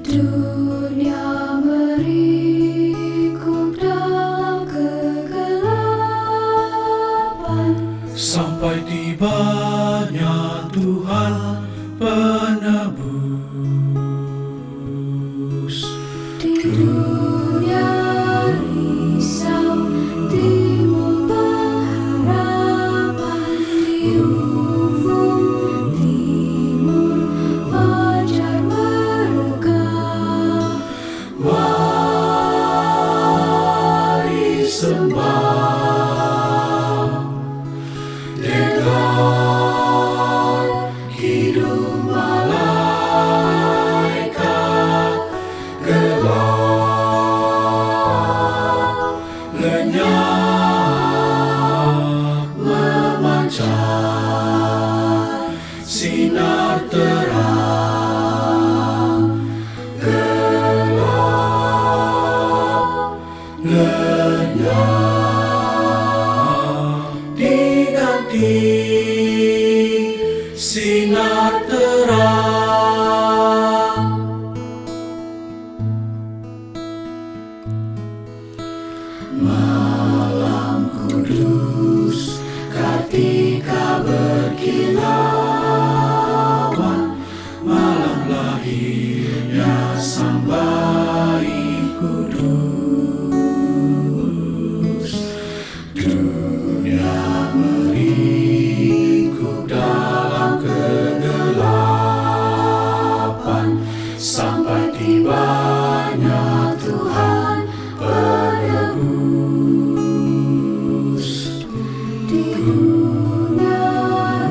Dunia merikuk dalam kegelapan, sampai tibanya Tuhan penebus. di dunia risau timbul pengharapan, di ufuk timur fajar berkah. Mari sembah dengan kidung malaikat, gelap lenyap memancar sinar terang, gelap lenyap diganti sinar terang. Malam kudus ketika berkilauan, malam lahirnya sang bayi kudus. Dunia merikuk dalam kegelapan, sampai tibanya Tuhan penebus. Di dunia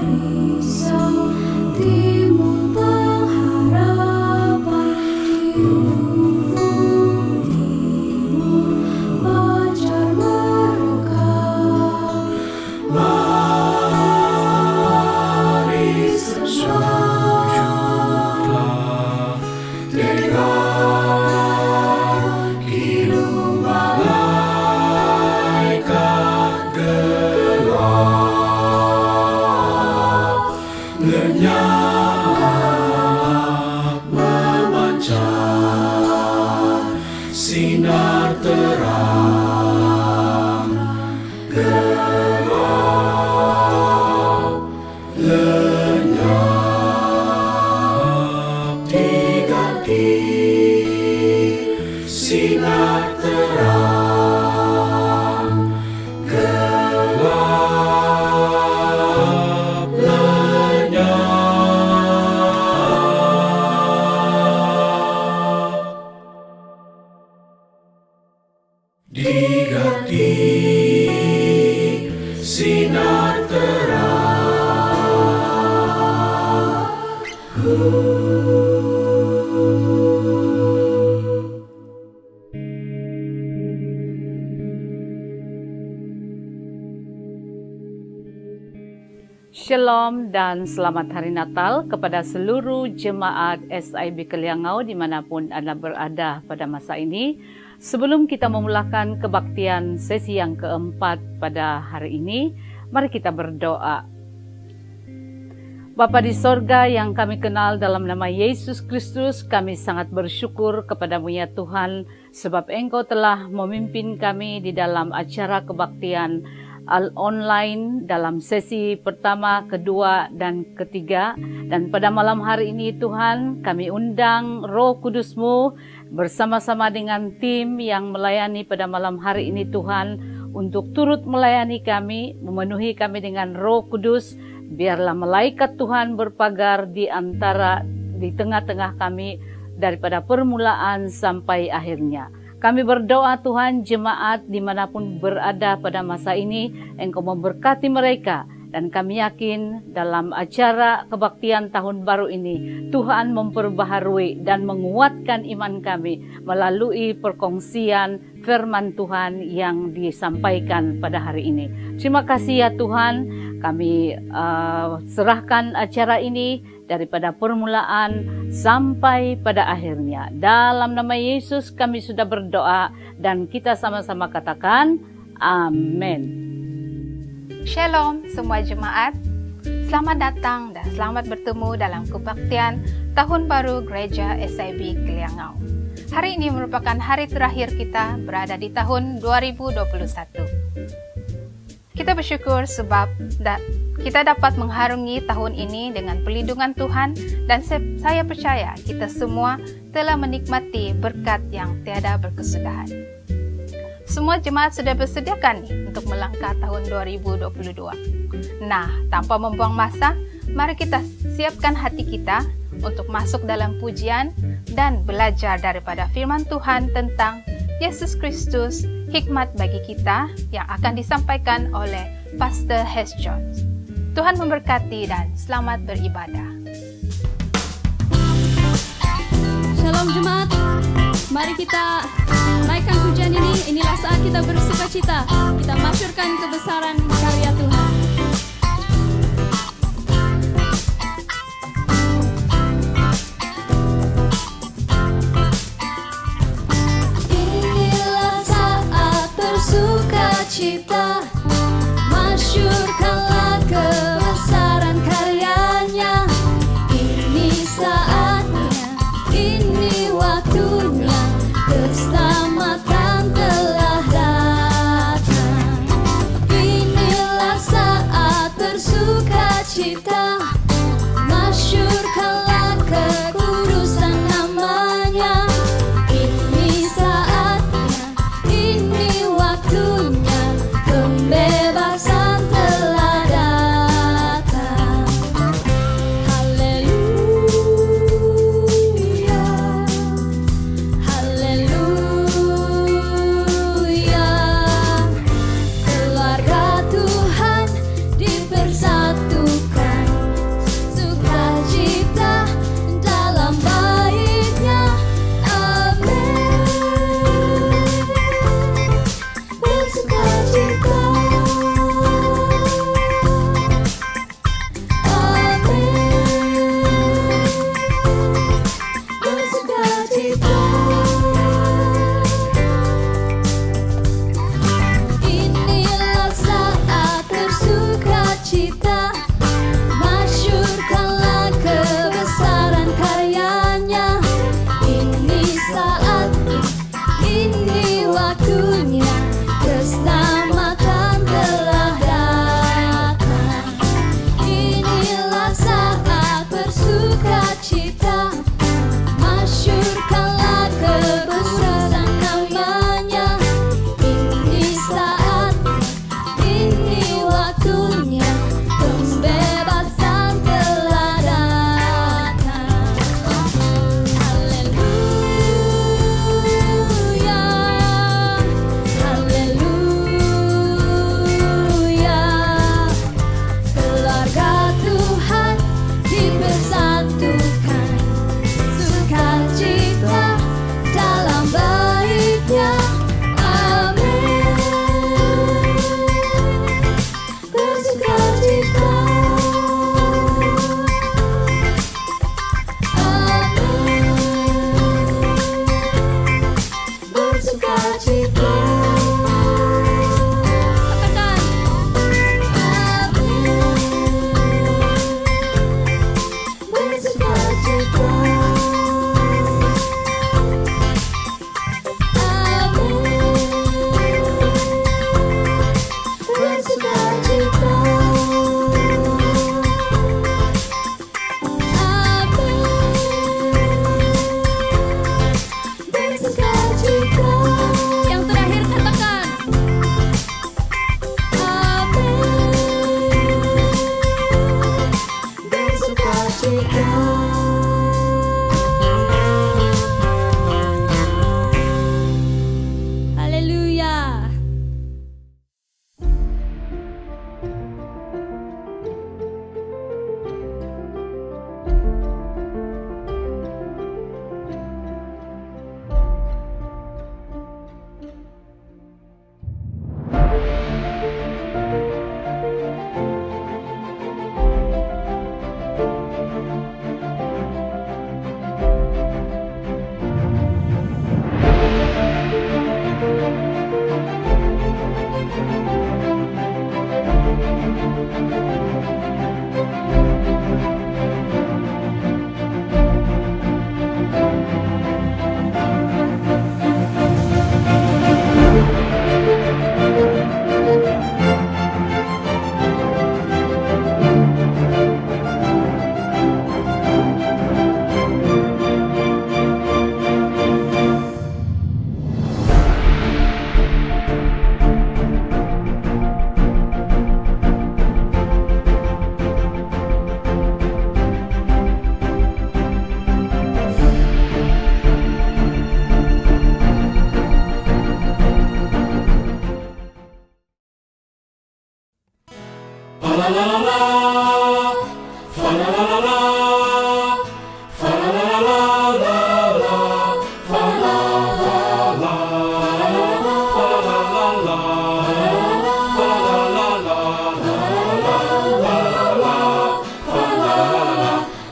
risau timbul pengharapan, di ufuk timur fajar berkah. Mari sujudlah dengan kidung malaikat, gelap lenyap memancar sinar terang, gelap lenyap diganti sinar terang, gelap lenyap diganti sinar terang. Shalom dan selamat hari Natal kepada seluruh jemaat SIB Keliangau dimanapun Anda berada pada masa ini. Sebelum kita memulakan kebaktian sesi yang keempat pada hari ini, mari kita berdoa. Bapa di sorga yang kami kenal dalam nama Yesus Kristus, kami sangat bersyukur kepadamu ya Tuhan, sebab Engkau telah memimpin kami di dalam acara kebaktian online dalam sesi pertama, kedua, dan ketiga. Dan pada malam hari ini Tuhan, kami undang Roh Kudus-Mu bersama-sama dengan tim yang melayani pada malam hari ini Tuhan, untuk turut melayani kami, memenuhi kami dengan Roh Kudus. Biarlah malaikat Tuhan berpagar di tengah-tengah kami daripada permulaan sampai akhirnya. Kami berdoa Tuhan, jemaat dimanapun berada pada masa ini, Engkau memberkati mereka. Dan kami yakin dalam acara kebaktian tahun baru ini, Tuhan memperbaharui dan menguatkan iman kami melalui perkongsian firman Tuhan yang disampaikan pada hari ini. Terima kasih ya Tuhan, kami serahkan acara ini daripada permulaan sampai pada akhirnya. Dalam nama Yesus kami sudah berdoa dan kita sama-sama katakan amin. Shalom semua jemaat. Selamat datang dan selamat bertemu dalam kebaktian Tahun Baru Gereja SIB Kiliangau. Hari ini merupakan hari terakhir kita berada di tahun 2021. Kita bersyukur sebab kita dapat mengharungi tahun ini dengan perlindungan Tuhan, dan saya percaya kita semua telah menikmati berkat yang tiada berkesudahan. Semua jemaat sudah bersediakan untuk melangkah tahun 2022. Nah, tanpa membuang masa, mari kita siapkan hati kita untuk masuk dalam pujian dan belajar daripada firman Tuhan tentang Yesus Kristus, hikmat bagi kita, yang akan disampaikan oleh Pastor Hes Jones. Tuhan memberkati dan selamat beribadah. Shalom jemaat, mari kita naikkan pujian ini. Inilah saat kita bersukacita, kita masyurkan kebesaran karya Tuhan. Inilah saat bersukacita, masyurkanlah kebesaran karyanya. Ini saatnya, ini waktunya, keselamatan telah datang. Inilah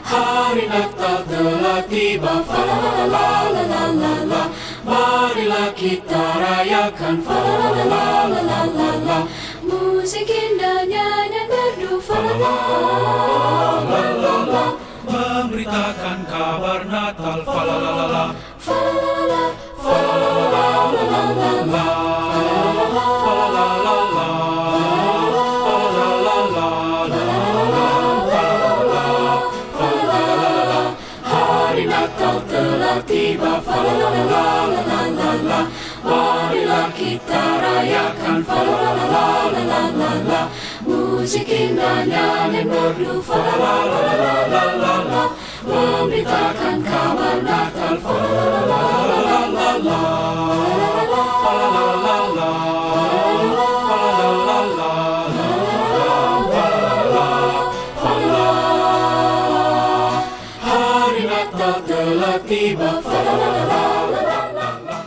Hari Natal telah tiba, fa la la la la la la la. Marilah kita rayakan, fa la la la la la la la. Musik indah, nyanyian merdu, fa la la La la la, memberitakan kabar Natal, fa la la la la. fa la la Fa la la la la la la la. Fa la la la la. Fa la la la la la. Fa la la la. Hari Natal telah tiba, fa la la la la la la la. Marilah kita rayakan, fa la la la la la la la. Musik indah, nyanyian merdu, fa la la la la la la la. Memberitakan kabar Natal, fa la la la la la la. Fa la la la la. Fa la la la la. Fa la la. Hari Natal telah tiba, fa la la la la la la.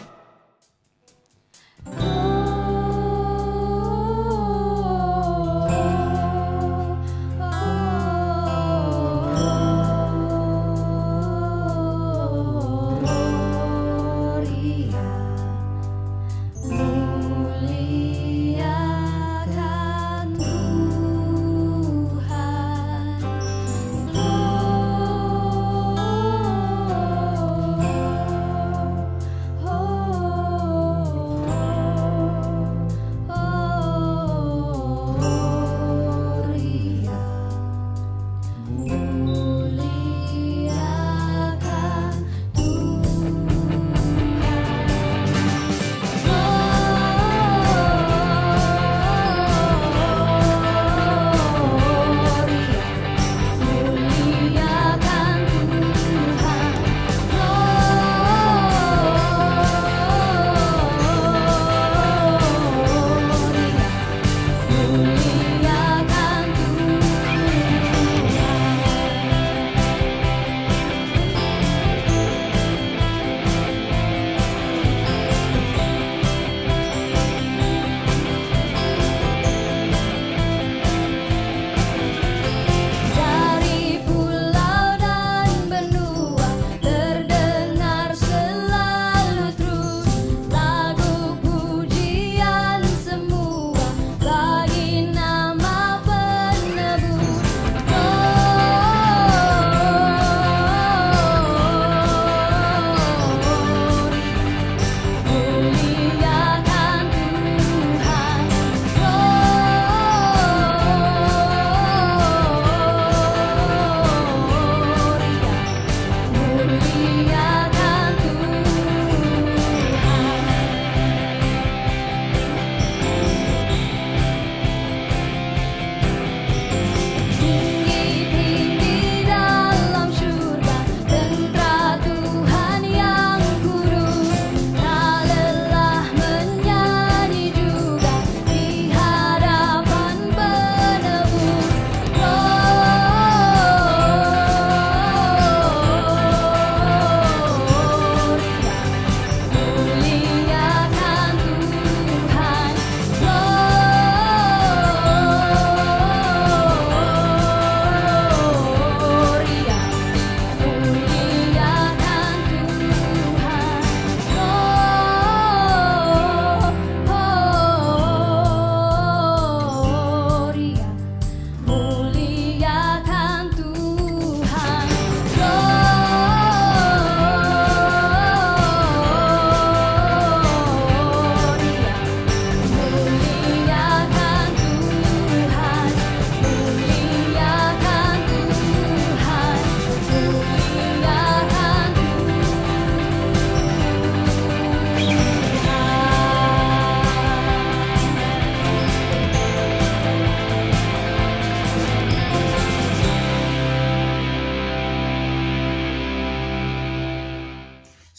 Muliakan Tuhan,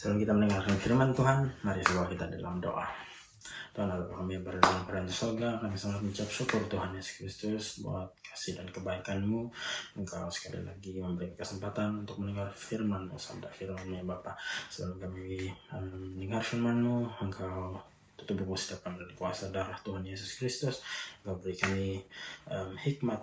Sebelum kita mendengarkan firman Tuhan, mari sebelum kita dalam doa. Tuhan Allah kami yang berada dalam kerajaan surga, kami sangat mengucap syukur Tuhan Yesus Kristus buat kasih dan kebaikan-Mu. Engkau sekali lagi memberi kesempatan untuk mendengar firman-Mu, sabda firman-Mu ya Bapa. Sebelum kami mendengar firman-Mu, Engkau tutup buku setiap kami dari kuasa darah Tuhan Yesus Kristus. Engkau beri kami hikmat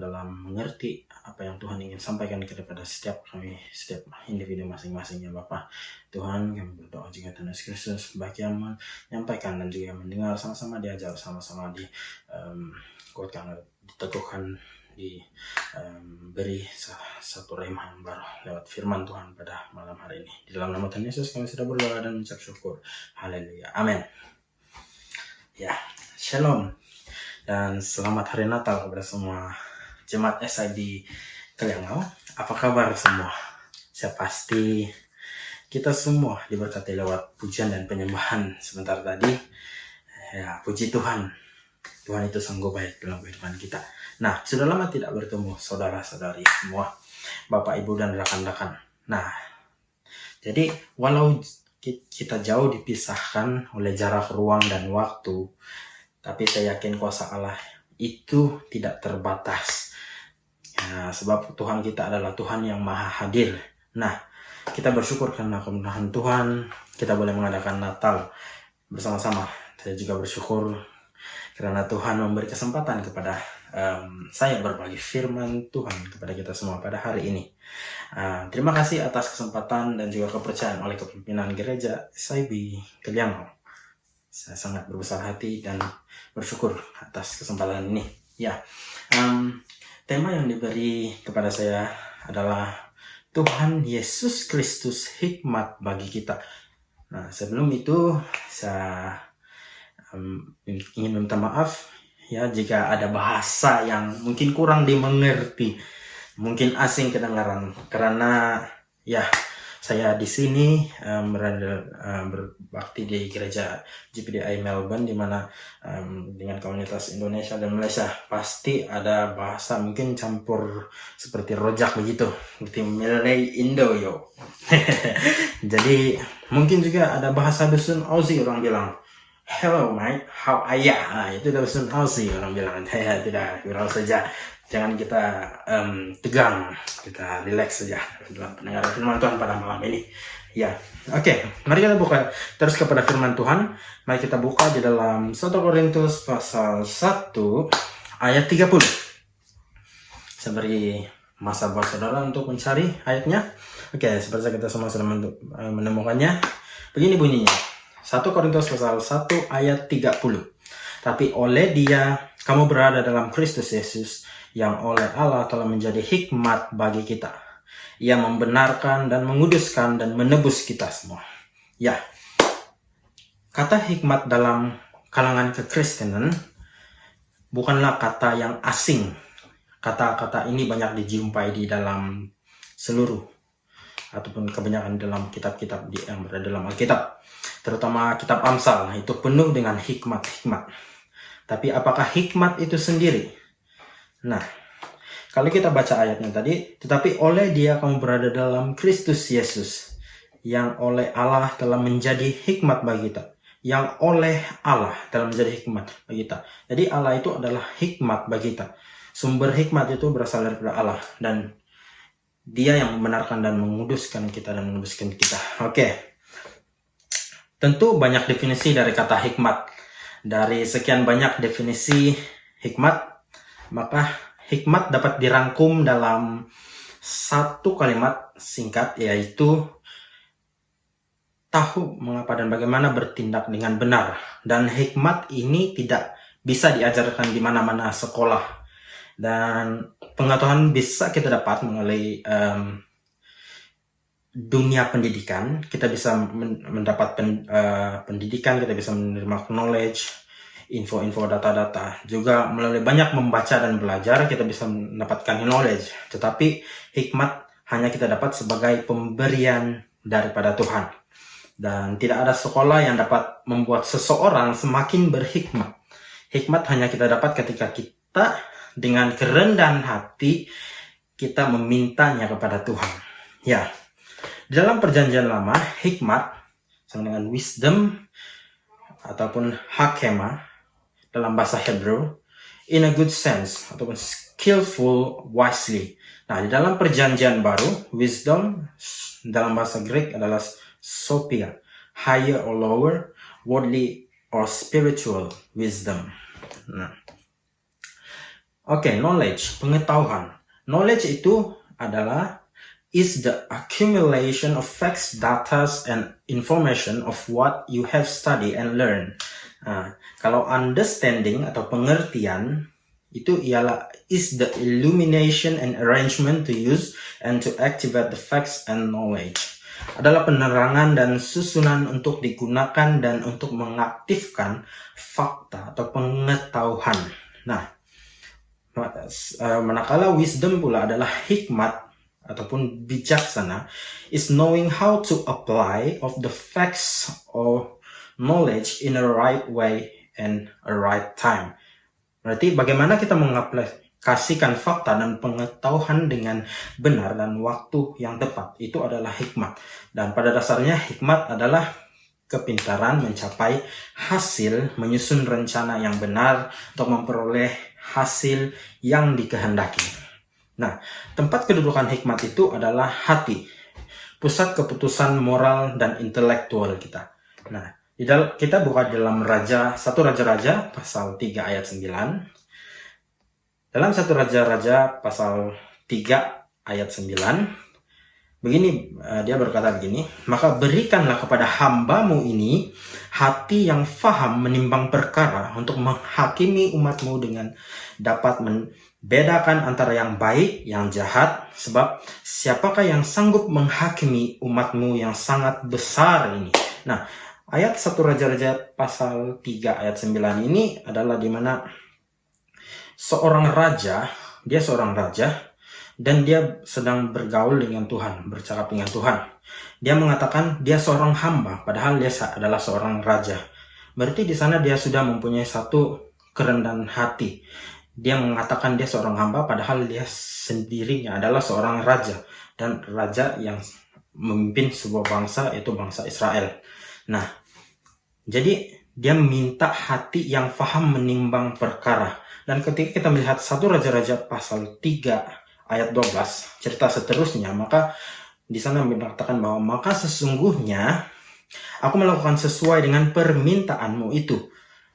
dalam mengerti apa yang Tuhan ingin sampaikan kepada setiap kami, setiap individu masing-masing ya Bapa. Tuhan, kami berdoa juga Tuhan Yesus Kristus bagi yang menyampaikan dan juga yang mendengar, sama-sama diajar, sama-sama dikuatkan, diteguhkan, diberi satu rema yang baru lewat firman Tuhan pada malam hari ini. Di dalam nama Tuhan Yesus kami sudah berdoa dan mengucap syukur. Haleluya. Amin. Ya, shalom. Dan selamat hari Natal kepada semua jemaat SIB Kaliangau. Apa kabar semua? Saya pasti kita semua diberkati lewat pujian dan penyembahan sebentar tadi. Ya, puji Tuhan. Tuhan itu sungguh baik dalam kehidupan kita. Nah, sudah lama tidak bertemu saudara-saudari semua, Bapak, Ibu, dan rekan-rekan. Nah, jadi walau kita jauh dipisahkan oleh jarak ruang dan waktu, tapi saya yakin kuasa Allah itu tidak terbatas. Ya, sebab Tuhan kita adalah Tuhan yang maha hadir. Nah, kita bersyukur karena kemudahan Tuhan, kita boleh mengadakan Natal bersama-sama. Saya juga bersyukur karena Tuhan memberi kesempatan kepada saya berbagi firman Tuhan kepada kita semua pada hari ini. Terima kasih atas kesempatan dan juga kepercayaan oleh kepimpinan gereja SIB Kaliangau. Saya sangat berbesar hati dan bersyukur atas kesempatan ini. Ya, tema yang diberi kepada saya adalah Tuhan Yesus Kristus hikmat bagi kita. Nah, sebelum itu saya ingin minta maaf ya jika ada bahasa yang mungkin kurang dimengerti, mungkin asing kedengaran, karena ya saya di sini berbakti di gereja GPDI Melbourne, di mana dengan komunitas Indonesia dan Malaysia pasti ada bahasa mungkin campur seperti rojak begitu, seperti Malay Indo yo. Jadi mungkin juga ada bahasa dusun Aussie, orang bilang hello mate, how are ya? Nah, itu dusun Aussie orang bilang. Tidak, kurang saja. Jangan kita tegang, kita relax saja dalam pendengaran firman Tuhan pada malam ini. Ya, oke. Mari kita buka terus kepada firman Tuhan. Mari kita buka di dalam 1 Korintus pasal 1 ayat 30. Saya beri masa buat saudara untuk mencari ayatnya. Oke, seperti kita semua sudah menemukannya. Begini bunyinya. 1 Korintus pasal 1 ayat 30. Tapi oleh Dia kamu berada dalam Kristus Yesus, yang oleh Allah telah menjadi hikmat bagi kita. Ia membenarkan dan menguduskan dan menebus kita semua. Ya, kata hikmat dalam kalangan kekristenan bukanlah kata yang asing. Kata-kata ini banyak dijumpai di dalam seluruh ataupun kebanyakan dalam kitab-kitab yang berada dalam Alkitab. Terutama kitab Amsal, itu penuh dengan hikmat-hikmat. Tapi apakah hikmat itu sendiri? Nah, kalau kita baca ayatnya tadi, tetapi oleh Dia kamu berada dalam Kristus Yesus, yang oleh Allah telah menjadi hikmat bagi kita. Yang oleh Allah telah menjadi hikmat bagi kita. Jadi Allah itu adalah hikmat bagi kita. Sumber hikmat itu berasal daripada Allah, dan Dia yang membenarkan dan menguduskan kita dan menebuskan kita. Oke. Tentu banyak definisi dari kata hikmat. Dari sekian banyak definisi hikmat, maka hikmat dapat dirangkum dalam satu kalimat singkat, yaitu tahu mengapa dan bagaimana bertindak dengan benar. Dan hikmat ini tidak bisa diajarkan di mana-mana sekolah. Dan pengetahuan bisa kita dapat melalui dunia pendidikan. Kita bisa mendapat pendidikan, kita bisa menerima knowledge, info-info, data-data. Juga melalui banyak membaca dan belajar kita bisa mendapatkan knowledge. Tetapi hikmat hanya kita dapat sebagai pemberian daripada Tuhan. Dan tidak ada sekolah yang dapat membuat seseorang semakin berhikmat. Hikmat hanya kita dapat ketika kita dengan kerendahan hati kita memintanya kepada Tuhan. Ya, dalam perjanjian lama, hikmat sama dengan wisdom ataupun hakema dalam bahasa Hebrew, in a good sense ataupun skillful wisely. Nah, di dalam perjanjian baru, wisdom dalam bahasa Greek adalah sophia, higher or lower, worldly or spiritual wisdom. Nah, knowledge, pengetahuan. Knowledge itu adalah is the accumulation of facts, data, and information of what you have studied and learned. Nah, kalau understanding atau pengertian itu ialah is the illumination and arrangement to use and to activate the facts and knowledge. Adalah penerangan dan susunan untuk digunakan dan untuk mengaktifkan fakta atau pengetahuan. Nah, manakala wisdom pula adalah hikmat ataupun bijaksana, is knowing how to apply of the facts or knowledge in a right way and a right time. Berarti bagaimana kita mengaplikasikan fakta dan pengetahuan dengan benar dan waktu yang tepat, itu adalah hikmat. Dan pada dasarnya hikmat adalah kepintaran mencapai hasil, menyusun rencana yang benar untuk memperoleh hasil yang dikehendaki. Nah, tempat kedudukan hikmat itu adalah hati, pusat keputusan moral dan intelektual kita. Nah, kita buka dalam satu Raja-Raja pasal 3 ayat 9. Dalam satu Raja-Raja pasal 3 ayat 9, begini, dia berkata begini, maka berikanlah kepada hambamu ini hati yang faham menimbang perkara untuk menghakimi umatmu dengan dapat membedakan antara yang baik, yang jahat, sebab siapakah yang sanggup menghakimi umatmu yang sangat besar ini. Nah, ayat 1 Raja-Raja pasal 3 ayat 9 ini adalah di mana seorang raja dan dia sedang bergaul dengan Tuhan, bercakap dengan Tuhan. Dia mengatakan dia seorang hamba, padahal dia adalah seorang raja. Berarti di sana dia sudah mempunyai satu kerendahan hati. Dia mengatakan dia seorang hamba, padahal dia sendirinya adalah seorang raja. Dan raja yang memimpin sebuah bangsa, yaitu bangsa Israel. Nah, jadi dia minta hati yang faham menimbang perkara. Dan ketika kita melihat 1 Raja-Raja pasal 3 ayat 12, cerita seterusnya, maka di sana mengatakan bahwa maka sesungguhnya aku melakukan sesuai dengan permintaanmu itu.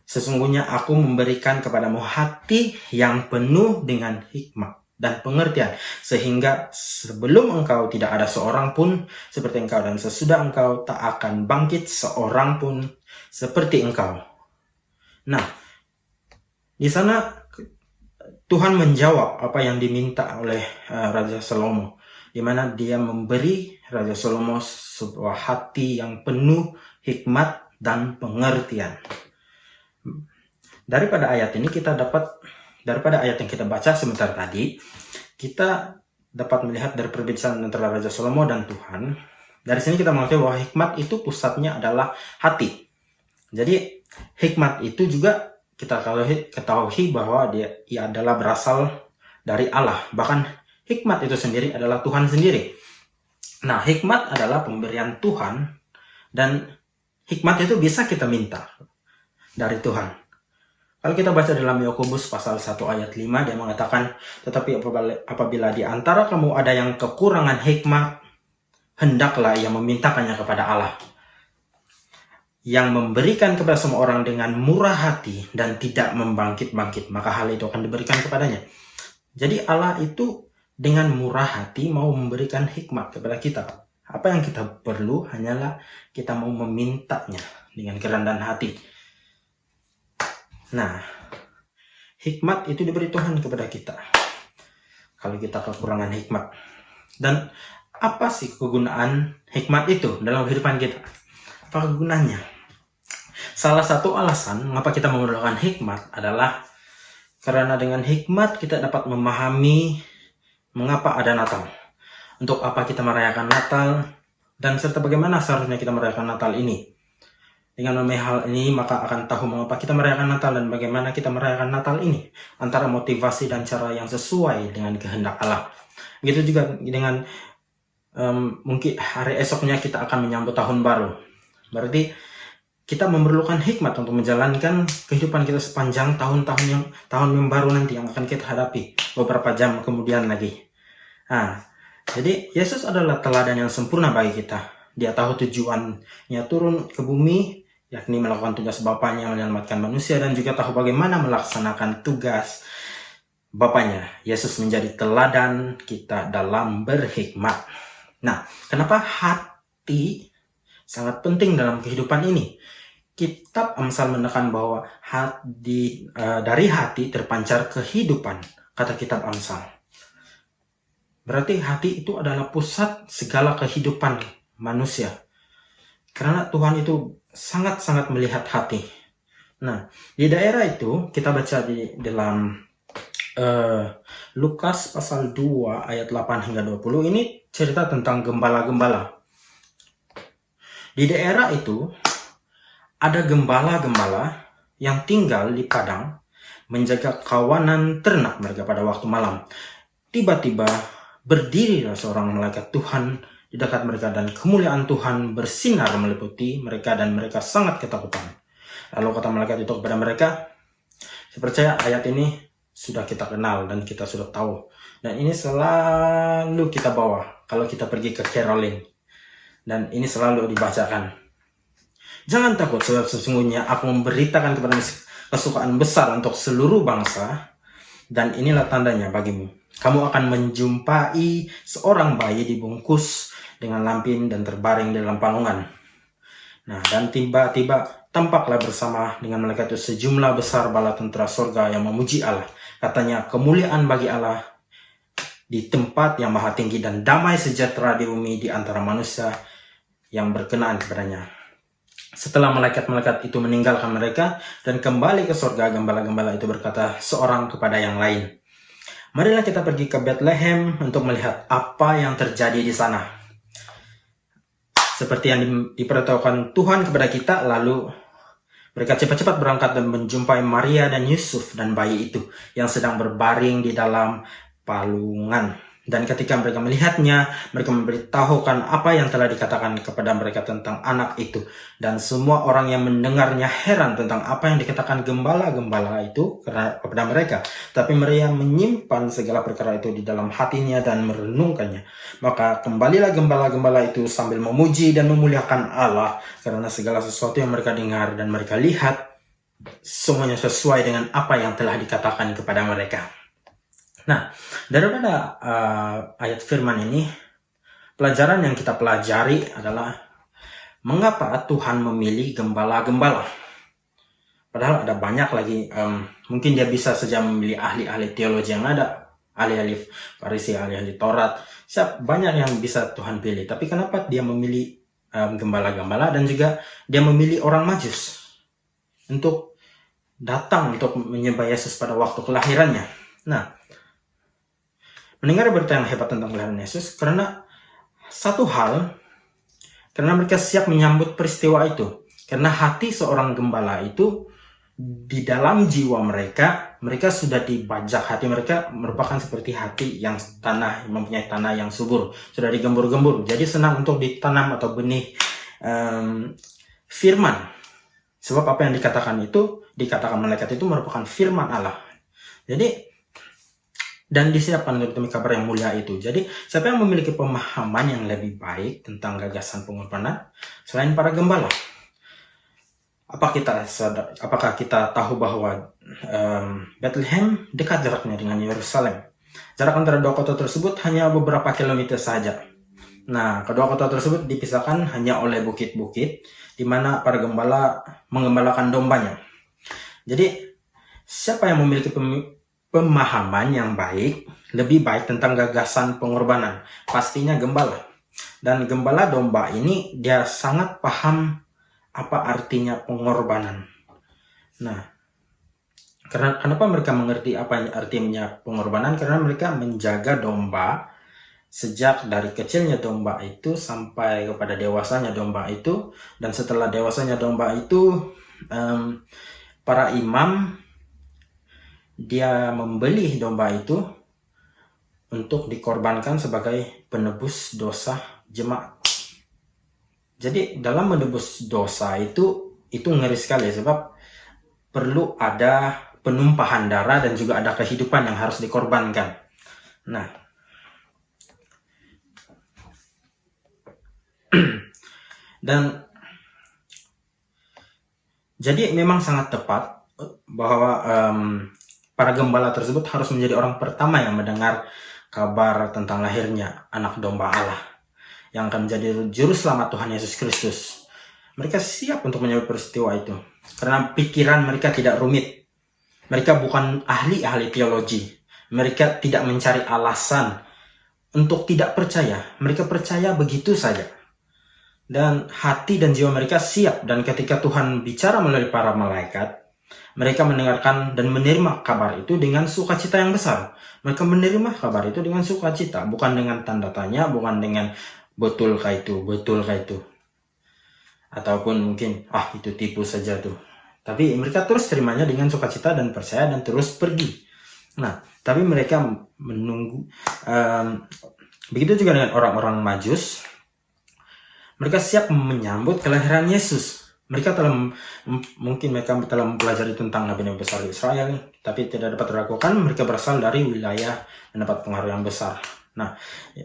Sesungguhnya aku memberikan kepadamu hati yang penuh dengan hikmat dan pengertian, sehingga sebelum engkau tidak ada seorang pun seperti engkau, dan sesudah engkau tak akan bangkit seorang pun seperti engkau. Nah, di sana Tuhan menjawab apa yang diminta oleh Raja Salomo, di mana dia memberi Raja Salomo sebuah hati yang penuh hikmat dan pengertian. Daripada ayat yang kita baca sebentar tadi, kita dapat melihat dari perbedaan antara Raja Salomo dan Tuhan. Dari sini kita mengetahui bahwa hikmat itu pusatnya adalah hati. Jadi hikmat itu juga kita ketahui bahwa ia adalah berasal dari Allah. Bahkan hikmat itu sendiri adalah Tuhan sendiri. Nah, hikmat adalah pemberian Tuhan, dan hikmat itu bisa kita minta dari Tuhan. Kalau kita baca dalam Yakobus pasal 1 ayat 5, dia mengatakan, tetapi apabila di antara kamu ada yang kekurangan hikmat, hendaklah ia memintakannya kepada Allah, yang memberikan kepada semua orang dengan murah hati dan tidak membangkit-bangkit, maka hal itu akan diberikan kepadanya. Jadi Allah itu dengan murah hati mau memberikan hikmat kepada kita. Apa yang kita perlu hanyalah kita mau memintanya dengan kerendahan hati. Nah, hikmat itu diberi Tuhan kepada kita kalau kita kekurangan hikmat. Dan apa sih kegunaan hikmat itu dalam kehidupan kita? Apa kegunaannya? Salah satu alasan mengapa kita memerlukan hikmat adalah karena dengan hikmat kita dapat memahami mengapa ada Natal, untuk apa kita merayakan Natal, dan serta bagaimana seharusnya kita merayakan Natal ini. Dengan memahami hal ini, maka akan tahu mengapa kita merayakan Natal dan bagaimana kita merayakan Natal ini, antara motivasi dan cara yang sesuai dengan kehendak Allah. Begitu juga dengan mungkin hari esoknya kita akan menyambut tahun baru. Berarti kita memerlukan hikmat untuk menjalankan kehidupan kita sepanjang tahun yang baru nanti yang akan kita hadapi beberapa jam kemudian lagi. Jadi Yesus adalah teladan yang sempurna bagi kita. Dia tahu tujuannya turun ke bumi, yakni melakukan tugas Bapaknya menyelamatkan manusia, dan juga tahu bagaimana melaksanakan tugas Bapaknya. Yesus menjadi teladan kita dalam berhikmat. Nah, kenapa hati sangat penting dalam kehidupan ini? Kitab Amsal menekan bahwa dari hati terpancar kehidupan, kata kitab Amsal. Berarti hati itu adalah pusat segala kehidupan manusia. Karena Tuhan itu sangat-sangat melihat hati. Nah, di daerah itu kita baca di dalam Lukas pasal 2 ayat 8 hingga 20, ini cerita tentang gembala-gembala. Di daerah itu ada gembala-gembala yang tinggal di padang menjaga kawanan ternak mereka pada waktu malam. Tiba-tiba berdirilah seorang malaikat Tuhan di dekat mereka, dan kemuliaan Tuhan bersinar meliputi mereka, dan mereka sangat ketakutan. Lalu kata malaikat itu kepada mereka, saya percaya ayat ini sudah kita kenal dan kita sudah tahu. Dan ini selalu kita bawa kalau kita pergi ke caroling. Dan ini selalu dibacakan. Jangan takut, sebab sesungguhnya aku memberitakan kepada kesukaan besar untuk seluruh bangsa, dan inilah tandanya bagimu. Kamu akan menjumpai seorang bayi dibungkus dengan lampin dan terbaring di dalam palungan. Nah, dan tiba-tiba tampaklah bersama dengan malaikat itu sejumlah besar bala tentara surga yang memuji Allah. Katanya, kemuliaan bagi Allah di tempat yang maha tinggi, dan damai sejahtera di bumi di antara manusia yang berkenaan kepadanya. Setelah malaikat-malaikat itu meninggalkan mereka dan kembali ke surga, gembala-gembala itu berkata seorang kepada yang lain, marilah kita pergi ke Bethlehem untuk melihat apa yang terjadi di sana. Seperti yang diberitahukan Tuhan kepada kita, lalu mereka cepat-cepat berangkat dan menjumpai Maria dan Yusuf dan bayi itu yang sedang berbaring di dalam palungan. Dan ketika mereka melihatnya, mereka memberitahukan apa yang telah dikatakan kepada mereka tentang anak itu. Dan semua orang yang mendengarnya heran tentang apa yang dikatakan gembala-gembala itu kepada mereka. Tapi Maria menyimpan segala perkara itu di dalam hatinya dan merenungkannya. Maka kembalilah gembala-gembala itu sambil memuji dan memuliakan Allah, karena segala sesuatu yang mereka dengar dan mereka lihat semuanya sesuai dengan apa yang telah dikatakan kepada mereka. Nah, daripada ayat firman ini, pelajaran yang kita pelajari adalah mengapa Tuhan memilih gembala-gembala. Padahal ada banyak lagi, mungkin dia bisa saja memilih ahli-ahli teologi yang ada, ahli-ahli Farisi, ahli-ahli Taurat, banyak yang bisa Tuhan pilih. Tapi kenapa dia memilih gembala-gembala, dan juga dia memilih orang Majus untuk datang untuk menyembah Yesus pada waktu kelahirannya? Nah, mendengar berita yang hebat tentang kelahiran Yesus karena satu hal, karena mereka siap menyambut peristiwa itu. Karena hati seorang gembala itu di dalam jiwa mereka sudah dibajak. Hati mereka merupakan seperti hati yang mempunyai tanah yang subur, sudah digembur-gembur. Jadi senang untuk ditanam atau benih firman. Sebab apa yang dikatakan malaikat itu merupakan firman Allah. Jadi, dan disiapkan untuk demi kabar yang mulia itu. Jadi, siapa yang memiliki pemahaman yang lebih baik tentang gagasan pengorbanan selain para gembala? Apakah kita tahu bahwa Bethlehem dekat jaraknya dengan Yerusalem? Jarak antara dua kota tersebut hanya beberapa kilometer saja. Nah, kedua kota tersebut dipisahkan hanya oleh bukit-bukit di mana para gembala menggembalakan dombanya. Jadi, siapa yang memiliki pemahaman yang lebih baik tentang gagasan pengorbanan? Pastinya gembala. Dan gembala domba ini dia sangat paham apa artinya pengorbanan. Nah, kenapa mereka mengerti apa artinya pengorbanan? Karena mereka menjaga domba sejak dari kecilnya domba itu sampai kepada dewasanya domba itu. Dan setelah dewasanya domba itu, para imam dia membeli domba itu untuk dikorbankan sebagai penebus dosa jemaat. Jadi dalam menebus dosa itu itu ngeri sekali, sebab perlu ada penumpahan darah dan juga ada kehidupan yang harus dikorbankan. Nah, dan jadi memang sangat tepat bahwa para gembala tersebut harus menjadi orang pertama yang mendengar kabar tentang lahirnya anak domba Allah yang akan menjadi juru selamat Tuhan Yesus Kristus. Mereka siap untuk menyambut peristiwa itu karena pikiran mereka tidak rumit. Mereka bukan ahli-ahli teologi. Mereka tidak mencari alasan untuk tidak percaya. Mereka percaya begitu saja. Dan hati dan jiwa mereka siap. Dan ketika Tuhan bicara melalui para malaikat, mereka mendengarkan dan menerima kabar itu dengan sukacita yang besar. Mereka menerima kabar itu dengan sukacita, bukan dengan tanda tanya, bukan dengan betulkah itu, ataupun mungkin itu tipu saja tuh. Tapi mereka terus terimanya dengan sukacita dan percaya dan terus pergi. Nah, tapi mereka menunggu. Begitu juga dengan orang-orang Majus. Mereka siap menyambut kelahiran Yesus. Mungkin mereka telah mempelajari tentang nabi-nabi besar di Israel, tapi tidak dapat dilakukan. Mereka berasal dari wilayah dan dapat pengaruh yang besar. Nah,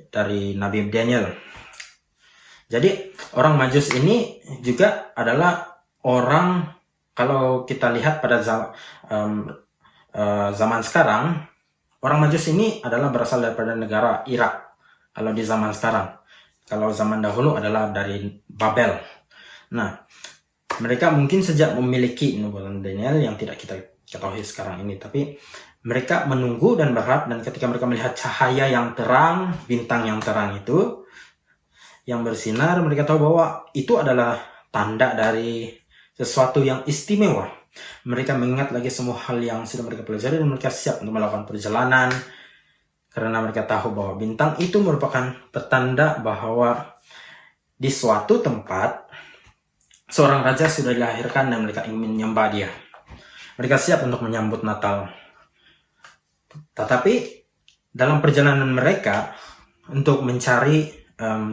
dari Nabi Daniel. Jadi orang Majus ini juga adalah orang, kalau kita lihat pada zaman sekarang, orang Majus ini adalah berasal daripada negara Irak. Kalau di zaman sekarang. Kalau zaman dahulu adalah dari Babel. Nah, mereka mungkin sejak memiliki nubuatan Daniel yang tidak kita ketahui sekarang ini. Tapi mereka menunggu dan berharap, dan ketika mereka melihat cahaya yang terang, bintang yang terang itu, yang bersinar, mereka tahu bahwa itu adalah tanda dari sesuatu yang istimewa. Mereka mengingat lagi semua hal yang sudah mereka pelajari dan mereka siap untuk melakukan perjalanan. Karena mereka tahu bahwa bintang itu merupakan petanda bahwa di suatu tempat seorang raja sudah dilahirkan dan mereka ingin menyembah dia. Mereka siap untuk menyambut Natal. Tetapi dalam perjalanan mereka untuk mencari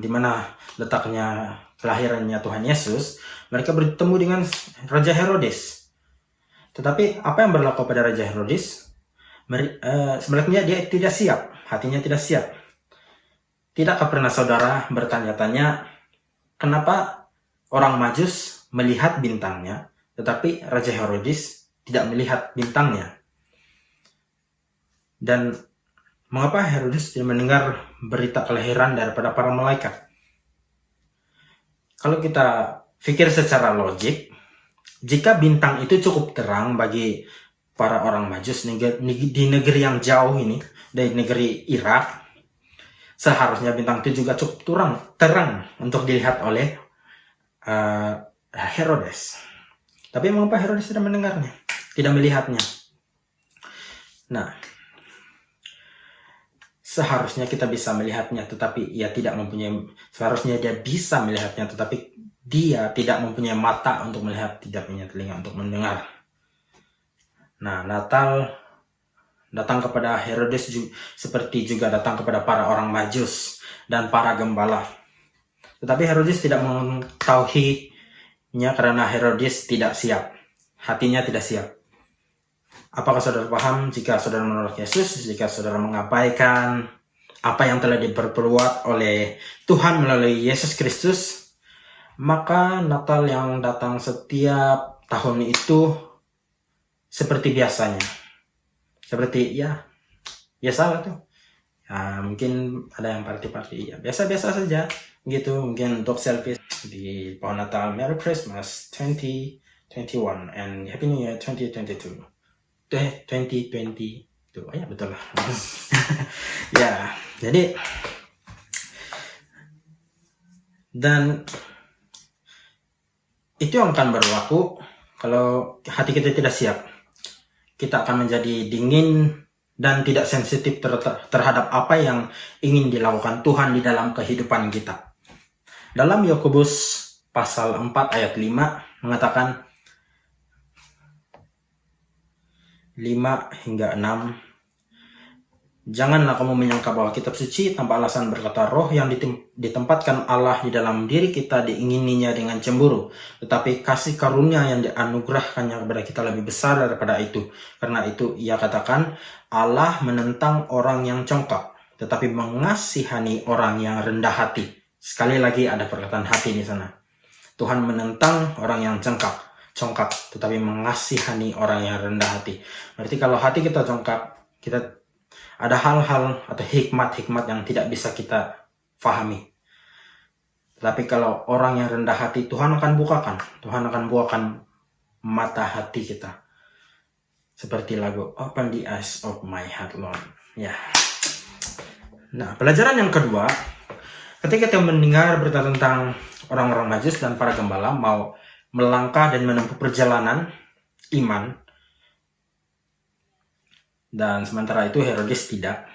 di mana letaknya kelahirannya Tuhan Yesus, mereka bertemu dengan Raja Herodes. Tetapi apa yang berlaku pada Raja Herodes? Sebenarnya dia tidak siap, hatinya tidak siap. Tidakkah pernah saudara bertanya-tanya, kenapa orang Majus melihat bintangnya, tetapi Raja Herodes tidak melihat bintangnya? Dan mengapa Herodes tidak mendengar berita kelahiran daripada para malaikat? Kalau kita pikir secara logik, jika bintang itu cukup terang bagi para orang Majus di negeri yang jauh ini, dari negeri Irak, seharusnya bintang itu juga cukup terang untuk dilihat oleh Herodes. Tapi mengapa Herodes tidak mendengarnya, tidak melihatnya? Nah, seharusnya kita bisa melihatnya, tetapi seharusnya dia bisa melihatnya, tetapi dia tidak mempunyai mata untuk melihat, tidak punya telinga untuk mendengar. Nah, Natal datang kepada Herodes seperti juga datang kepada para orang Majus dan para gembala. Tetapi Herodes tidak mengetahuinya karena Herodes tidak siap. Hatinya tidak siap. Apakah saudara paham jika saudara menolak Yesus, jika saudara mengabaikan apa yang telah diperbuat oleh Tuhan melalui Yesus Kristus, maka Natal yang datang setiap tahun itu seperti biasanya. Seperti biasa tuh. Mungkin ada yang party-party, biasa-biasa saja gitu. Mungkin untuk selfie di pohon Natal, Merry Christmas 2021 and Happy New Year 2022. 2020 tuh, betul lah. Jadi dan itu yang akan berlaku kalau hati kita tidak siap. Kita akan menjadi dingin dan tidak sensitif terhadap apa yang ingin dilakukan Tuhan di dalam kehidupan kita. Dalam Yakobus pasal 4 ayat 5 mengatakan 5 hingga 6, Janganlah kamu menyangka bahwa kitab suci tanpa alasan berkata roh yang ditempatkan Allah di dalam diri kita diingininya dengan cemburu. Tetapi kasih karunia yang dianugerahkannya kepada kita lebih besar daripada itu. Karena itu ia katakan Allah menentang orang yang congkak, tetapi mengasihani orang yang rendah hati. Sekali lagi ada perkataan hati di sana. Tuhan menentang orang yang congkak, tetapi mengasihani orang yang rendah hati. Berarti kalau hati kita congkak, kita ada hal-hal atau hikmat-hikmat yang tidak bisa kita fahami. Tapi kalau orang yang rendah hati, Tuhan akan bukakan mata hati kita. Seperti lagu Open the Eyes of My Heart, Lord. Ya. Nah, pelajaran yang kedua, ketika kita mendengar berita tentang orang-orang Majus dan para gembala mau melangkah dan menempuh perjalanan iman, dan sementara itu Herodes tidak.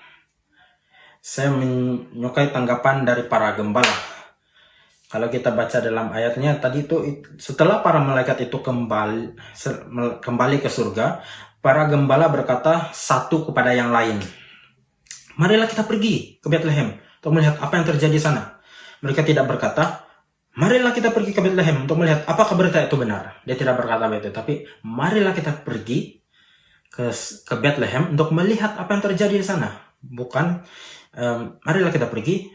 Saya menyukai tanggapan dari para gembala. Kalau kita baca dalam ayatnya tadi itu, setelah para malaikat itu kembali ke surga, para gembala berkata satu kepada yang lain, marilah kita pergi ke Bethlehem untuk melihat apa yang terjadi di sana. Mereka tidak berkata, marilah kita pergi ke Bethlehem untuk melihat apakah berita itu benar. Dia tidak berkata begitu, tapi marilah kita pergi ke Bethlehem untuk melihat apa yang terjadi di sana. Bukan, marilah kita pergi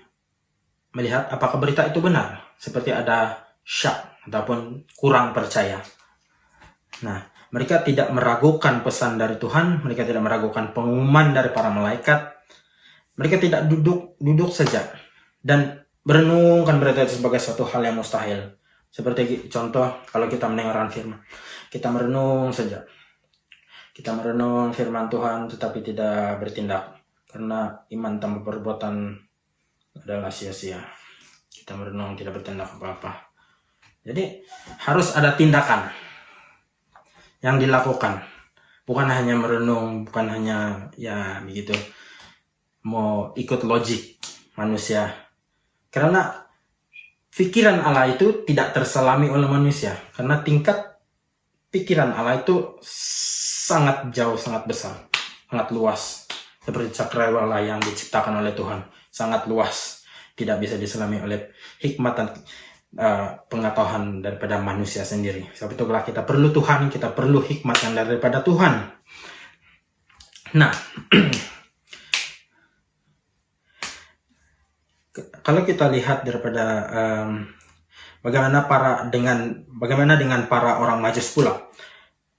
melihat apakah berita itu benar. Seperti ada syak ataupun kurang percaya. Nah, mereka tidak meragukan pesan dari Tuhan. Mereka tidak meragukan pengumuman dari para malaikat. Mereka tidak duduk saja dan merenungkan berita itu sebagai suatu hal yang mustahil. Seperti contoh, kalau kita mendengarkan firman, kita merenung saja. Kita merenung firman Tuhan tetapi tidak bertindak, karena iman tanpa perbuatan adalah sia-sia. Kita merenung tidak bertindak apa-apa. Jadi harus ada tindakan yang dilakukan. Bukan hanya merenung, bukan hanya ya begitu mau ikut logik manusia. Karena pikiran Allah itu tidak terselami oleh manusia. Karena tingkat pikiran Allah itu sangat jauh, sangat besar, sangat luas. Seperti cakrawala yang diciptakan oleh Tuhan, sangat luas, tidak bisa diselami oleh hikmat dan pengetahuan daripada manusia sendiri. Sebab itulah kita perlu Tuhan, kita perlu hikmat yang daripada Tuhan. Nah, kalau kita lihat daripada bagaimana dengan para orang Majus pula.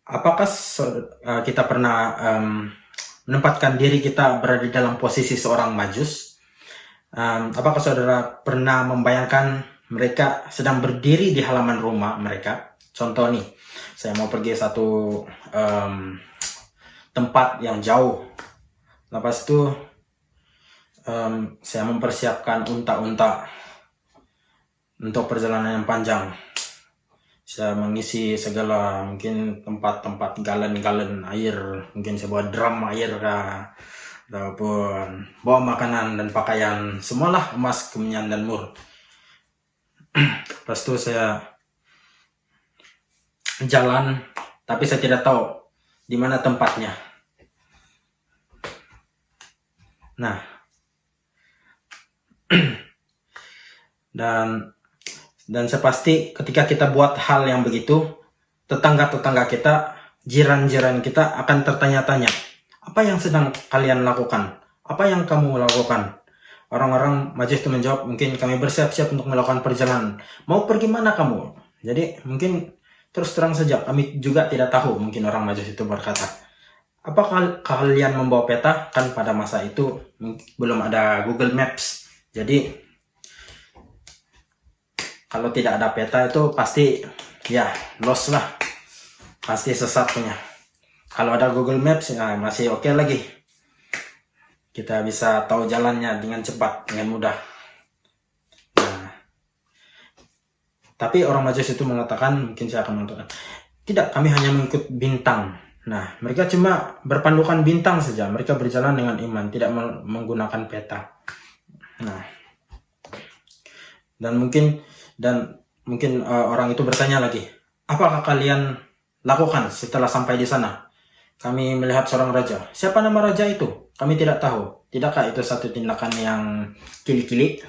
Apakah kita pernah menempatkan diri kita berada di dalam posisi seorang Majus? Apakah saudara pernah membayangkan mereka sedang berdiri di halaman rumah mereka? Contoh nih, saya mau pergi satu tempat yang jauh. Lepas itu saya mempersiapkan unta-unta untuk perjalanan yang panjang. Saya mengisi segala mungkin tempat-tempat galon-galon air, mungkin saya bawa drum air kah, ataupun bawa makanan dan pakaian, semualah emas, kemenyan dan mur. Lepas itu saya jalan, tapi saya tidak tahu di mana tempatnya. Nah, dan sepasti ketika kita buat hal yang begitu, tetangga-tetangga kita, jiran-jiran kita akan tertanya-tanya, apa yang sedang kalian lakukan? Apa yang kamu lakukan? Orang-orang Majus itu menjawab, mungkin kami bersiap-siap untuk melakukan perjalanan. Mau pergi mana kamu? Jadi mungkin terus terang saja, kami juga tidak tahu. Mungkin orang Majus itu berkata, apakah kalian membawa peta? Kan pada masa itu belum ada Google Maps. Jadi kalau tidak ada peta itu pasti ya lost lah, pasti sesat punya. Kalau ada Google Maps ya masih oke lagi, kita bisa tahu jalannya dengan cepat, dengan mudah. Nah, tapi orang Majus itu mengatakan, mungkin saya akan mengatakan, tidak, kami hanya mengikut bintang. Nah, mereka cuma berpandukan bintang saja, mereka berjalan dengan iman, tidak menggunakan peta. Nah, dan mungkin orang itu bertanya lagi, apakah kalian lakukan setelah sampai di sana? kami melihat seorang raja. Siapa nama raja itu? Kami tidak tahu. Tidakkah itu satu tindakan yang kili-kili?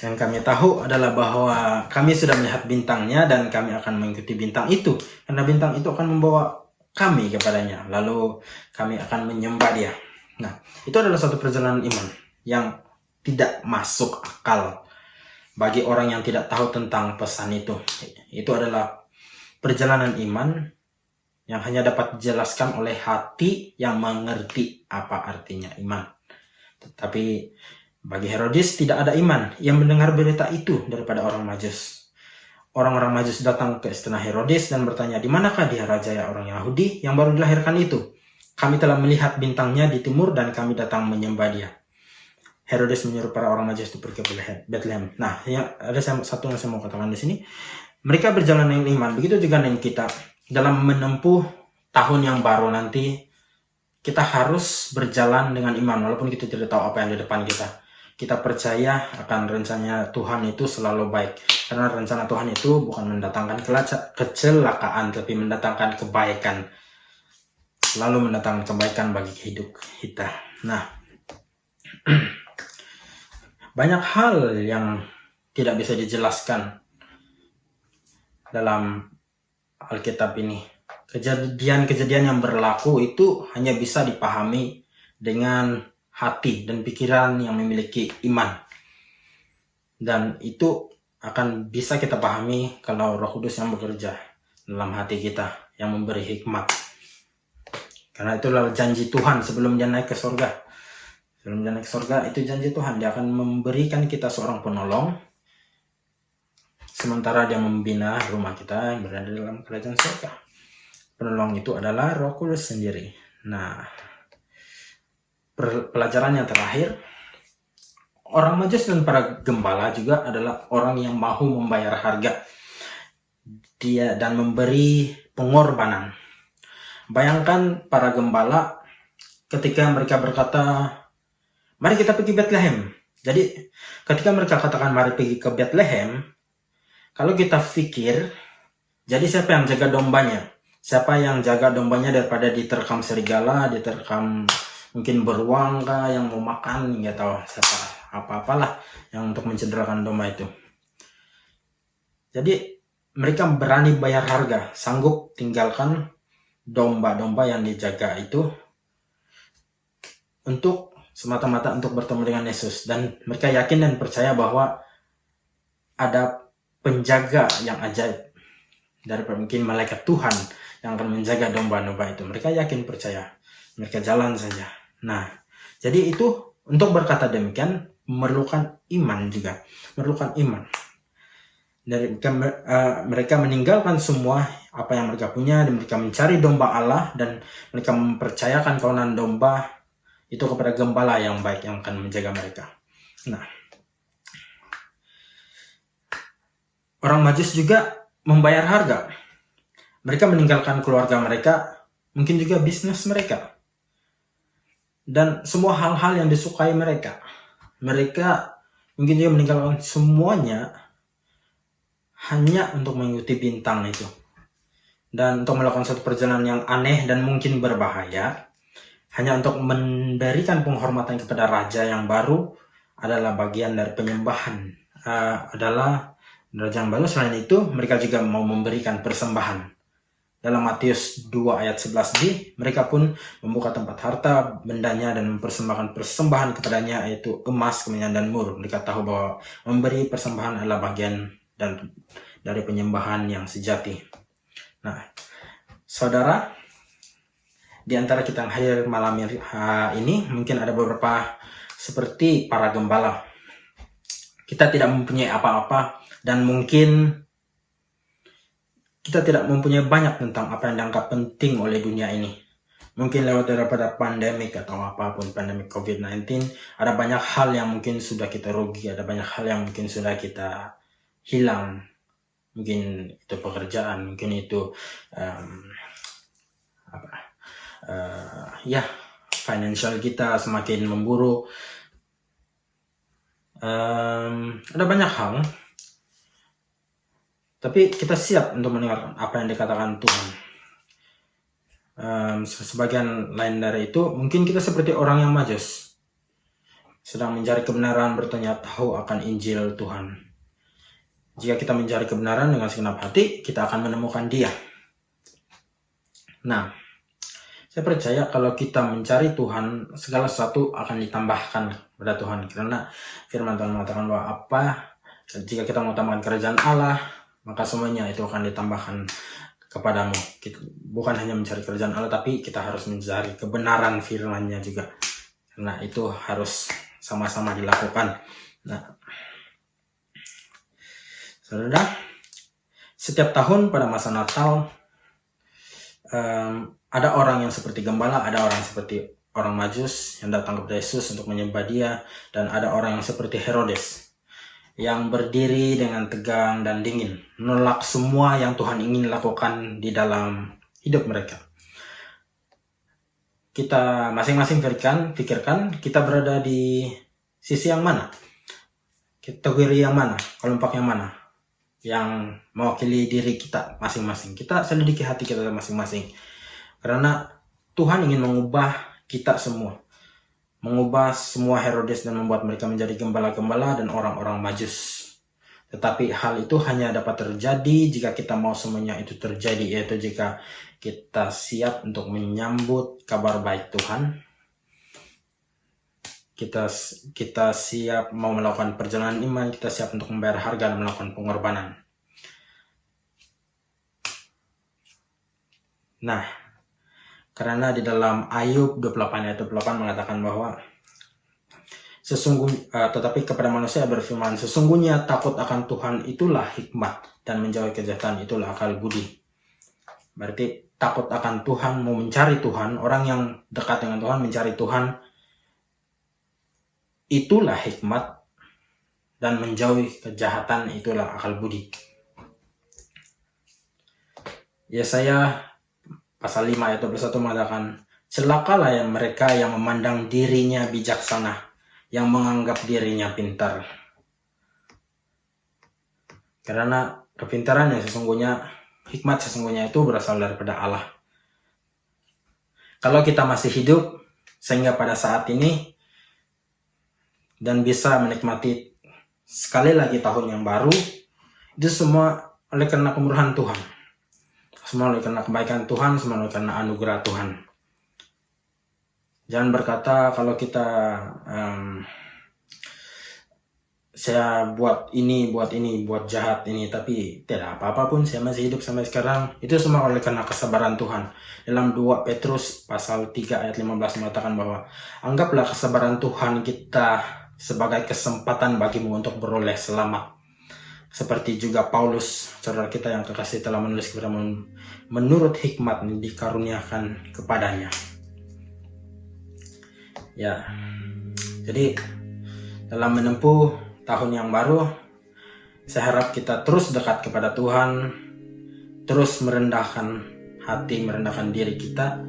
Yang kami tahu adalah bahwa kami sudah melihat bintangnya dan kami akan mengikuti bintang itu. Karena bintang itu akan membawa kami kepadanya. Lalu kami akan menyembah dia. Nah, itu adalah satu perjalanan iman yang tidak masuk akal bagi orang yang tidak tahu tentang pesan itu. Itu adalah perjalanan iman yang hanya dapat dijelaskan oleh hati yang mengerti apa artinya iman. Tetapi bagi Herodes tidak ada iman yang mendengar berita itu daripada orang Majus. Orang-orang Majus datang ke istana Herodes dan bertanya, di manakah dia raja ya orang Yahudi yang baru dilahirkan itu? Kami telah melihat bintangnya di timur dan kami datang menyembah dia. Herodes menyuruh para orang Majus itu pergi ke Bethlehem. Nah, ada satu yang saya mau katakan di sini. Mereka berjalan dengan iman. Begitu juga dengan kita. Dalam menempuh tahun yang baru nanti, kita harus berjalan dengan iman. Walaupun kita tidak tahu apa yang di depan kita. Kita percaya akan rencananya Tuhan itu selalu baik. Karena rencana Tuhan itu bukan mendatangkan kecelakaan, tapi mendatangkan kebaikan. Selalu mendatangkan kebaikan bagi hidup kita. Nah, banyak hal yang tidak bisa dijelaskan dalam Alkitab ini. Kejadian-kejadian yang berlaku itu hanya bisa dipahami dengan hati dan pikiran yang memiliki iman. Dan itu akan bisa kita pahami kalau Roh Kudus yang bekerja dalam hati kita, yang memberi hikmat. Karena itulah janji Tuhan sebelum dia naik ke surga. Sebelum dia naik ke surga, itu janji Tuhan. Dia akan memberikan kita seorang penolong. Sementara dia membina rumah kita yang berada dalam kerajaan surga. Penolong itu adalah Roh Kudus sendiri. Nah, pelajaran yang terakhir, orang Majus dan para gembala juga adalah orang yang mahu membayar harga dia dan memberi pengorbanan. Bayangkan para gembala ketika mereka berkata, mari kita pergi Bethlehem. Jadi ketika mereka katakan mari pergi ke Bethlehem, kalau kita pikir, jadi siapa yang jaga dombanya? Siapa yang jaga dombanya daripada diterkam serigala, diterkam mungkin beruang kah yang mau makan, nggak tahu siapa, apa-apalah yang untuk mencederakan domba itu. Jadi mereka berani bayar harga, sanggup tinggalkan domba-domba yang dijaga itu untuk semata-mata untuk bertemu dengan Yesus. Dan mereka yakin dan percaya bahwa ada penjaga yang ajaib dari mungkin malaikat Tuhan yang akan menjaga domba-domba itu. Mereka yakin, percaya, mereka jalan saja. Nah, jadi itu untuk berkata demikian memerlukan iman juga, memerlukan iman. Dari mereka meninggalkan semua apa yang mereka punya dan mereka mencari domba Allah dan mereka mempercayakan kawanan domba itu kepada gembala yang baik yang akan menjaga mereka. Nah, orang Majus juga membayar harga. Mereka meninggalkan keluarga mereka, mungkin juga bisnis mereka, dan semua hal-hal yang disukai mereka. Mereka mungkin juga meninggalkan semuanya hanya untuk mengikuti bintang itu. Dan untuk melakukan suatu perjalanan yang aneh dan mungkin berbahaya, hanya untuk memberikan penghormatan kepada raja yang baru adalah bagian dari penyembahan. Adalah raja yang baru. Selain itu, mereka juga mau memberikan persembahan. Dalam Matius 2 ayat 11b, mereka pun membuka tempat harta bendanya dan mempersembahkan persembahan kepadanya, yaitu emas, kemenyan, dan mur. Mereka tahu bahwa memberi persembahan adalah bagian dan dari penyembahan yang sejati. Nah, saudara, di antara kita yang hadir malam ini, mungkin ada beberapa seperti para gembala. Kita tidak mempunyai apa-apa dan mungkin kita tidak mempunyai banyak tentang apa yang dianggap penting oleh dunia ini. Mungkin lewat daripada pandemik atau apapun, pandemik COVID-19, ada banyak hal yang mungkin sudah kita rugi, ada banyak hal yang mungkin sudah kita hilang. Mungkin itu pekerjaan, mungkin itu financial kita semakin memburuk. Ada banyak hal. Tapi kita siap untuk mendengarkan apa yang dikatakan Tuhan. sebagian lain dari itu, mungkin kita seperti orang yang majus, sedang mencari kebenaran, bertanya tahu akan Injil Tuhan. Jika kita mencari kebenaran dengan segenap hati, kita akan menemukan Dia. Nah, saya percaya kalau kita mencari Tuhan, segala sesuatu akan ditambahkan kepada Tuhan. Karena firman Tuhan mengatakan bahwa jika kita mengutamakan kerajaan Allah, maka semuanya itu akan ditambahkan kepadamu. Bukan hanya mencari kerajaan Allah, tapi kita harus mencari kebenaran firman-Nya juga. Karena itu harus sama-sama dilakukan. Nah, saudara, setiap tahun pada masa Natal, ada orang yang seperti gembala, ada orang seperti orang Majus yang datang kepada Yesus untuk menyembah Dia, dan ada orang yang seperti Herodes yang berdiri dengan tegang dan dingin, menolak semua yang Tuhan ingin lakukan di dalam hidup mereka. Kita masing-masing pikirkan kita berada di sisi yang mana, kategori yang mana, kelompok yang mana yang mewakili diri kita masing-masing. Kita selidiki hati kita masing-masing, karena Tuhan ingin mengubah kita semua, mengubah semua Herodes dan membuat mereka menjadi gembala-gembala dan orang-orang Majus. Tetapi hal itu hanya dapat terjadi jika kita mau semuanya itu terjadi, yaitu jika kita siap untuk menyambut kabar baik Tuhan. Kita siap mau melakukan perjalanan iman, kita siap untuk membayar harga dan melakukan pengorbanan. Nah, karena di dalam Ayub 28 ayat 28 mengatakan bahwa tetapi kepada manusia berfirman, sesungguhnya takut akan Tuhan itulah hikmat, dan menjauhi kejahatan itulah akal budi. Berarti takut akan Tuhan, mau mencari Tuhan, orang yang dekat dengan Tuhan mencari Tuhan, itulah hikmat, dan menjauhi kejahatan itulah akal budi. Yesaya pasal 5 ayat 21 mengatakan, celakalah yang mereka yang memandang dirinya bijaksana, yang menganggap dirinya pintar. Karena kepintaran yang sesungguhnya, hikmat sesungguhnya itu berasal daripada Allah. Kalau kita masih hidup sehingga pada saat ini dan bisa menikmati sekali lagi tahun yang baru, itu semua oleh karena kemurahan Tuhan. Semua oleh karena kebaikan Tuhan, semua oleh karena anugerah Tuhan. Jangan berkata kalau kita saya buat jahat ini, tapi tidak apa-apa pun saya masih hidup sampai sekarang. Itu semua oleh karena kesabaran Tuhan. Dalam 2 Petrus pasal 3 ayat 15 mengatakan bahwa anggaplah kesabaran Tuhan kita sebagai kesempatan bagimu untuk beroleh selamat. Seperti juga Paulus, saudara kita yang kekasih, telah menulis kepada menurut hikmat yang dikaruniakan kepadanya. Ya, jadi dalam menempuh tahun yang baru, saya harap kita terus dekat kepada Tuhan, terus merendahkan hati, merendahkan diri kita,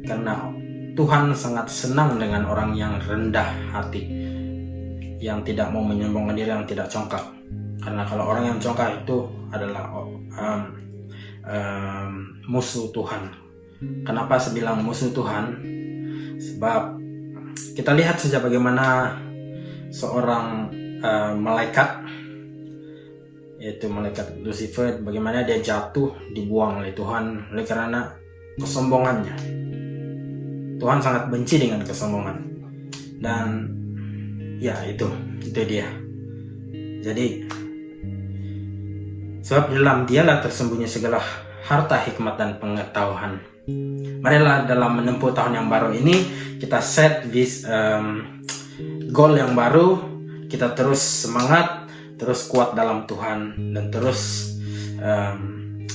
karena Tuhan sangat senang dengan orang yang rendah hati, yang tidak mau menyombongkan diri, yang tidak congkak. Karena kalau orang yang congkak itu adalah musuh Tuhan. Kenapa saya bilang musuh Tuhan? Sebab kita lihat saja bagaimana seorang malaikat, yaitu malaikat Lucifer, bagaimana dia jatuh, dibuang oleh Tuhan oleh karena kesombongannya. Tuhan sangat benci dengan kesombongan. Dan ya itu dia. Jadi sebab dalam Dialah tersembunyi segala harta, hikmat, dan pengetahuan. Marilah dalam menempuh tahun yang baru ini kita set goal yang baru, kita terus semangat, terus kuat dalam Tuhan, dan terus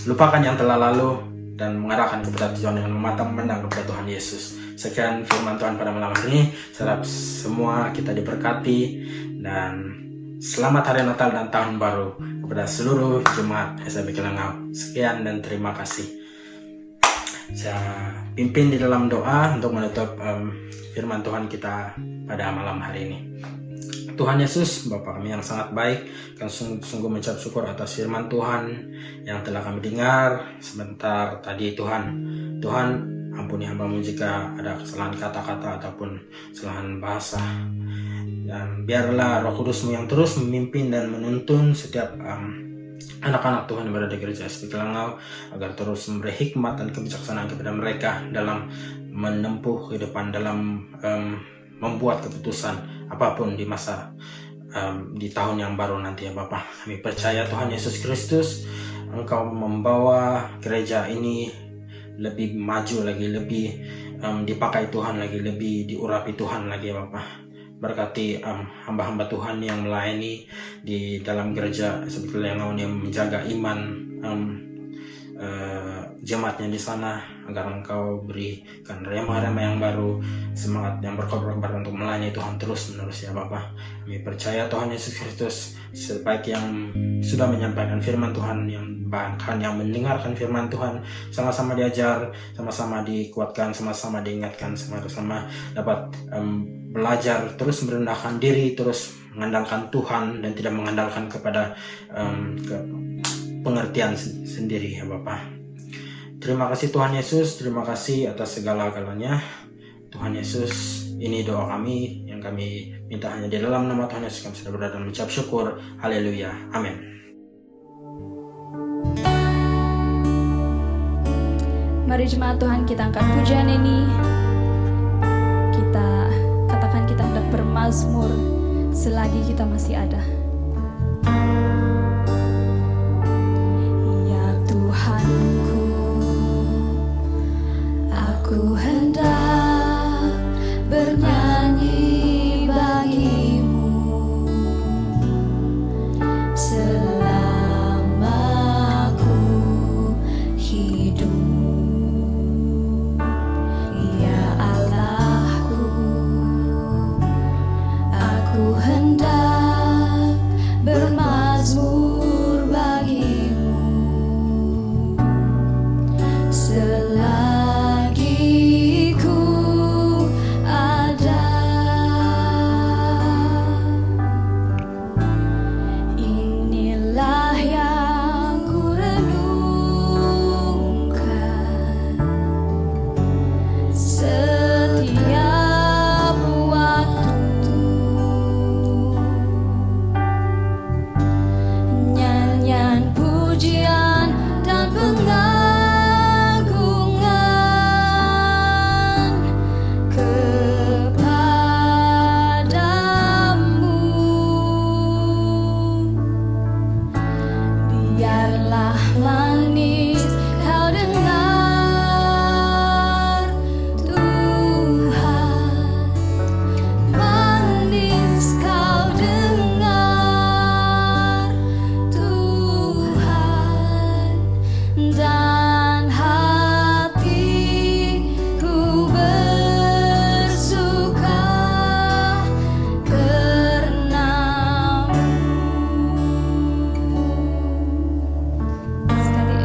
lupakan yang telah lalu dan mengarahkan kepada tujuan yang mematang memandang kepada Tuhan Yesus. Sekian firman Tuhan pada malam hari ini. Saya harap semua kita diberkati, dan selamat hari Natal dan Tahun Baru kepada seluruh jemaat SIB Kelangau. Sekian dan terima kasih. Saya pimpin di dalam doa untuk menutup firman Tuhan kita pada malam hari ini. Tuhan Yesus, Bapa kami yang sangat baik, kami sungguh mengucap syukur atas firman Tuhan yang telah kami dengar sebentar tadi. Tuhan Ampuni hamba-Mu jika ada kesalahan kata-kata ataupun kesalahan bahasa. Dan biarlah Roh Kudus-Mu yang terus memimpin dan menuntun setiap anak-anak Tuhan yang berada di gereja SIB Kelangau, agar terus memberi hikmat dan kebijaksanaan kepada mereka dalam menempuh kehidupan, dalam membuat keputusan apapun di masa di tahun yang baru nanti ya Bapa. Kami percaya Tuhan Yesus Kristus, Engkau membawa gereja ini lebih maju lagi, lebih dipakai Tuhan lagi, lebih diurapi Tuhan lagi ya Bapa. Berkati hamba-hamba Tuhan yang melayani di dalam gereja SIB Kelangau, yang menjaga iman jemaatnya di sana, agar Engkau berikan rema-rema yang baru, semangat yang berkobar-kobar untuk melayani Tuhan terus menerus ya Bapa. Kami percaya Tuhan Yesus Kristus, sebaik yang sudah menyampaikan firman Tuhan, yang bahkan yang mendengarkan firman Tuhan, sama-sama diajar, sama-sama dikuatkan, sama-sama diingatkan, sama-sama dapat belajar, terus merendahkan diri, terus mengandalkan Tuhan dan tidak mengandalkan kepada pengertian sendiri ya Bapa. Terima kasih Tuhan Yesus, terima kasih atas segala-galanya. Tuhan Yesus, ini doa kami yang kami minta hanya di dalam nama Tuhan Yesus kami sudah berdoa dan mengucap syukur. Haleluya. Amin. Mari jemaat Tuhan, kita angkat pujian ini. Kita katakan kita hendak bermazmur selagi kita masih ada. Ya Tuhanku, aku hendak bernyanyi bagi-Mu selama aku hidup. Ya Allahku, aku hendak bermazmur bagi-Mu selagi ku ada. Inilah yang ku renungkan setiap waktu, nyanyian pujian dan pengagungan kepadamu. Biarlah manis kau dengar, Tuhan, manis kau dengar, Tuhan, dan hatiku bersuka karena-Mu. Sekali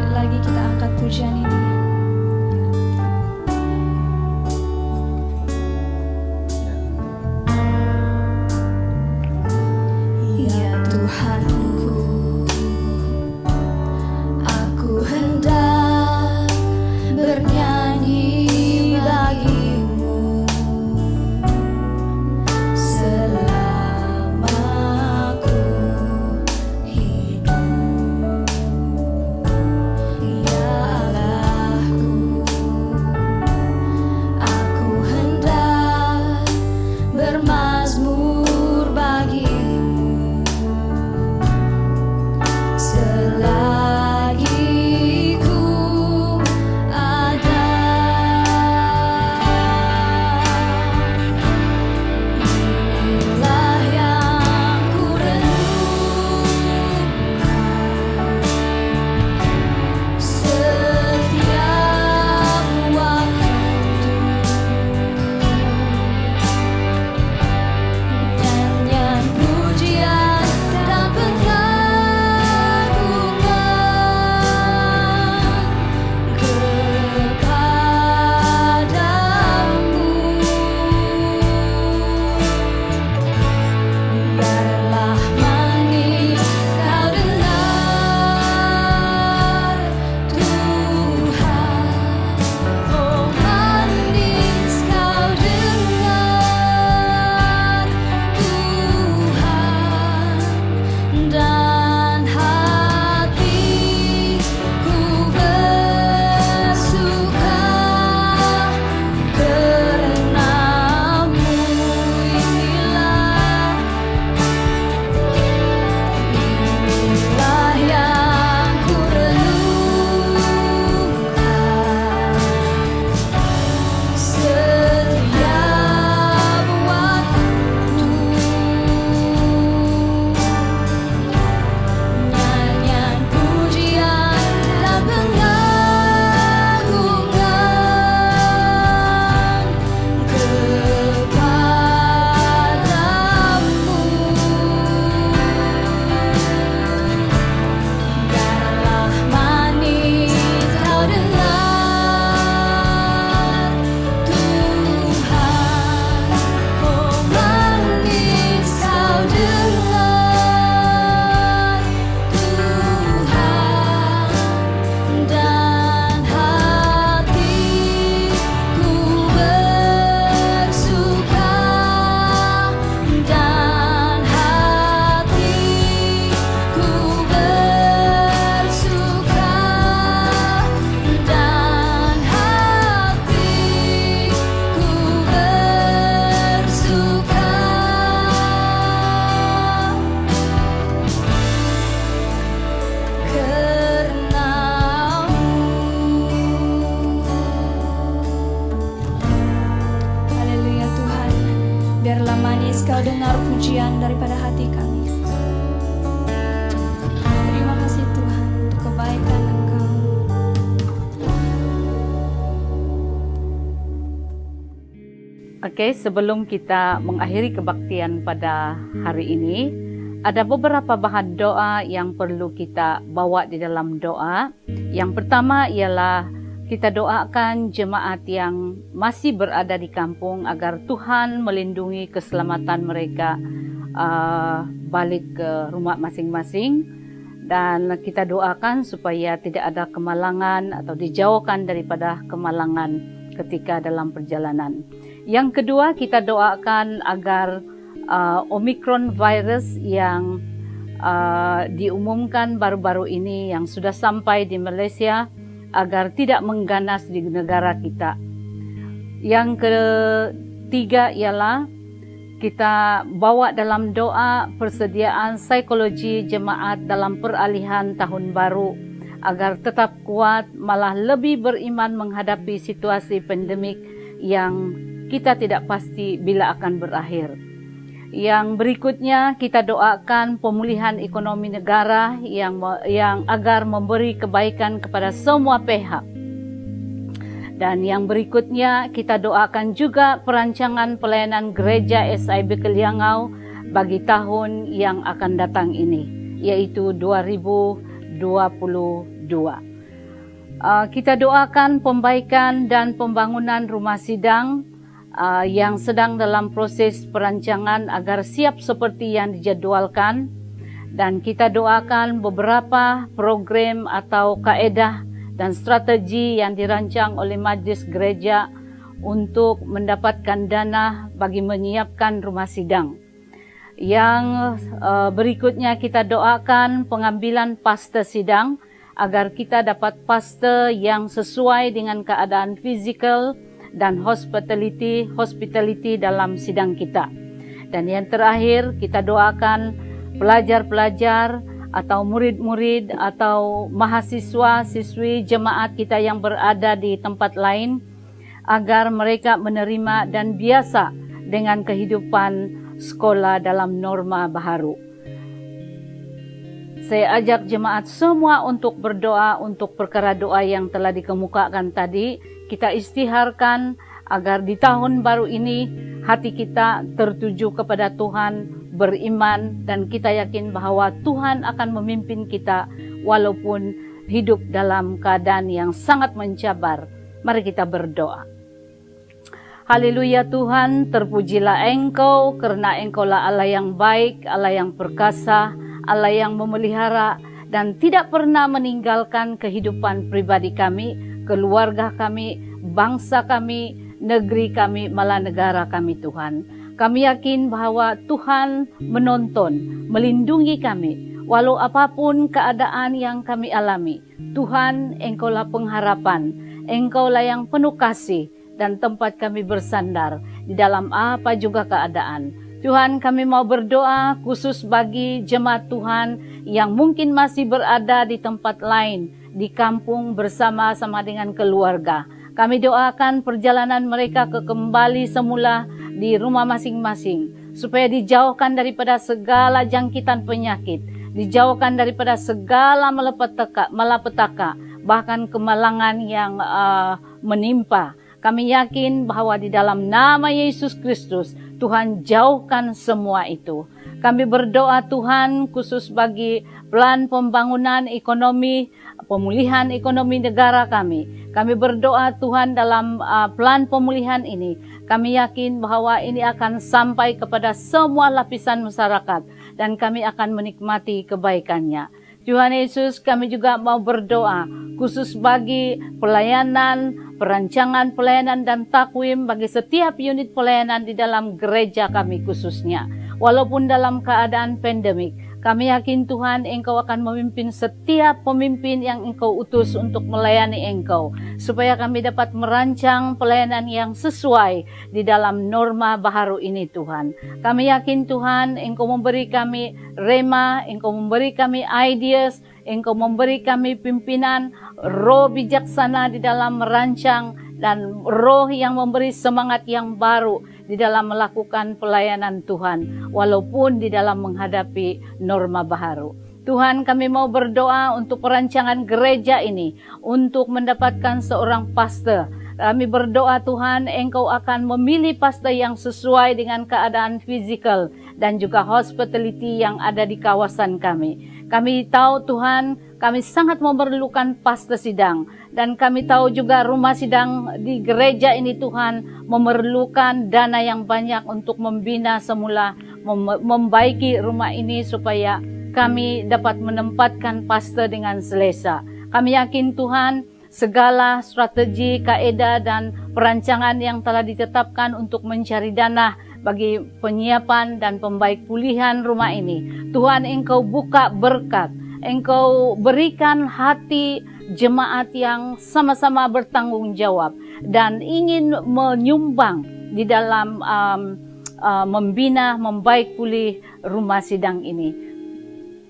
pujian daripada hati kami. Terima kasih Tuhan untuk kebaikan Engkau. Oke, sebelum kita mengakhiri kebaktian pada hari ini, ada beberapa bahan doa yang perlu kita bawa di dalam doa. Yang pertama ialah kita doakan jemaat yang masih berada di kampung agar Tuhan melindungi keselamatan mereka balik ke rumah masing-masing. Dan kita doakan supaya tidak ada kemalangan atau dijauhkan daripada kemalangan ketika dalam perjalanan. Yang kedua, kita doakan agar Omicron virus yang diumumkan baru-baru ini yang sudah sampai di Malaysia agar tidak mengganas di negara kita. Yang ketiga ialah kita bawa dalam doa persediaan psikologi jemaat dalam peralihan tahun baru agar tetap kuat, malah lebih beriman menghadapi situasi pandemik yang kita tidak pasti bila akan berakhir. Yang berikutnya kita doakan pemulihan ekonomi negara yang agar memberi kebaikan kepada semua pihak. Dan yang berikutnya kita doakan juga perancangan pelayanan gereja SIB Keliangau bagi tahun yang akan datang ini, yaitu 2022. Kita doakan pembaikan dan pembangunan rumah sidang yang sedang dalam proses perancangan agar siap seperti yang dijadwalkan, dan kita doakan beberapa program atau kaedah dan strategi yang dirancang oleh Majlis Gereja untuk mendapatkan dana bagi menyiapkan rumah sidang. Yang berikutnya kita doakan pengambilan paste sidang agar kita dapat paste yang sesuai dengan keadaan fizikal dan hospitality dalam sidang kita. Dan yang terakhir, kita doakan pelajar-pelajar atau murid-murid atau mahasiswa-siswi jemaat kita yang berada di tempat lain agar mereka menerima dan biasa dengan kehidupan sekolah dalam norma baharu. Saya ajak jemaat semua untuk berdoa untuk perkara doa yang telah dikemukakan tadi. Kita istiharkan agar di tahun baru ini hati kita tertuju kepada Tuhan, beriman, dan kita yakin bahwa Tuhan akan memimpin kita walaupun hidup dalam keadaan yang sangat mencabar. Mari kita berdoa. Haleluya Tuhan, terpujilah Engkau karena Engkaulah Allah yang baik, Allah yang perkasa, Allah yang memelihara dan tidak pernah meninggalkan kehidupan pribadi kami, keluarga kami, bangsa kami, negeri kami, malah negara kami Tuhan. Kami yakin bahwa Tuhan menonton, melindungi kami, walau apapun keadaan yang kami alami. Tuhan, Engkaulah pengharapan, Engkaulah yang penuh kasih dan tempat kami bersandar di dalam apa juga keadaan. Tuhan, kami mau berdoa khusus bagi jemaat Tuhan yang mungkin masih berada di tempat lain, di kampung bersama-sama dengan keluarga. Kami doakan perjalanan mereka ke kembali semula di rumah masing-masing, supaya dijauhkan daripada segala jangkitan penyakit, dijauhkan daripada segala malapetaka, bahkan kemalangan yang menimpa. Kami yakin bahwa di dalam nama Yesus Kristus, Tuhan jauhkan semua itu. Kami berdoa Tuhan khusus bagi plan pembangunan ekonomi, pemulihan ekonomi negara kami. Kami berdoa Tuhan dalam plan pemulihan ini. Kami yakin bahwa ini akan sampai kepada semua lapisan masyarakat dan kami akan menikmati kebaikannya. Tuhan Yesus, kami juga mau berdoa khusus bagi pelayanan, perancangan pelayanan dan takwim bagi setiap unit pelayanan di dalam gereja kami khususnya. Walaupun dalam keadaan pandemik, kami yakin Tuhan Engkau akan memimpin setiap pemimpin yang Engkau utus untuk melayani Engkau, supaya kami dapat merancang pelayanan yang sesuai di dalam norma baharu ini Tuhan. Kami yakin Tuhan Engkau memberi kami rema, Engkau memberi kami ideas, Engkau memberi kami pimpinan roh bijaksana di dalam merancang dan roh yang memberi semangat yang baru di dalam melakukan pelayanan Tuhan, walaupun di dalam menghadapi norma baru. Tuhan, kami mau berdoa untuk perancangan gereja ini, untuk mendapatkan seorang pastor. Kami berdoa Tuhan, Engkau akan memilih pastor yang sesuai dengan keadaan fisikal dan juga hospitality yang ada di kawasan kami. Kami tahu Tuhan, kami sangat memerlukan pastor sidang. Dan kami tahu juga rumah sidang di gereja ini Tuhan memerlukan dana yang banyak untuk membina semula, membaiki rumah ini supaya kami dapat menempatkan pastor dengan selesa. Kami yakin Tuhan, segala strategi, kaedah dan perancangan yang telah ditetapkan untuk mencari dana bagi penyiapan dan pembaik pulihan rumah ini, Tuhan Engkau buka berkat, Engkau berikan hati jemaat yang sama-sama bertanggung jawab dan ingin menyumbang di dalam membina, membaik pulih rumah sidang ini.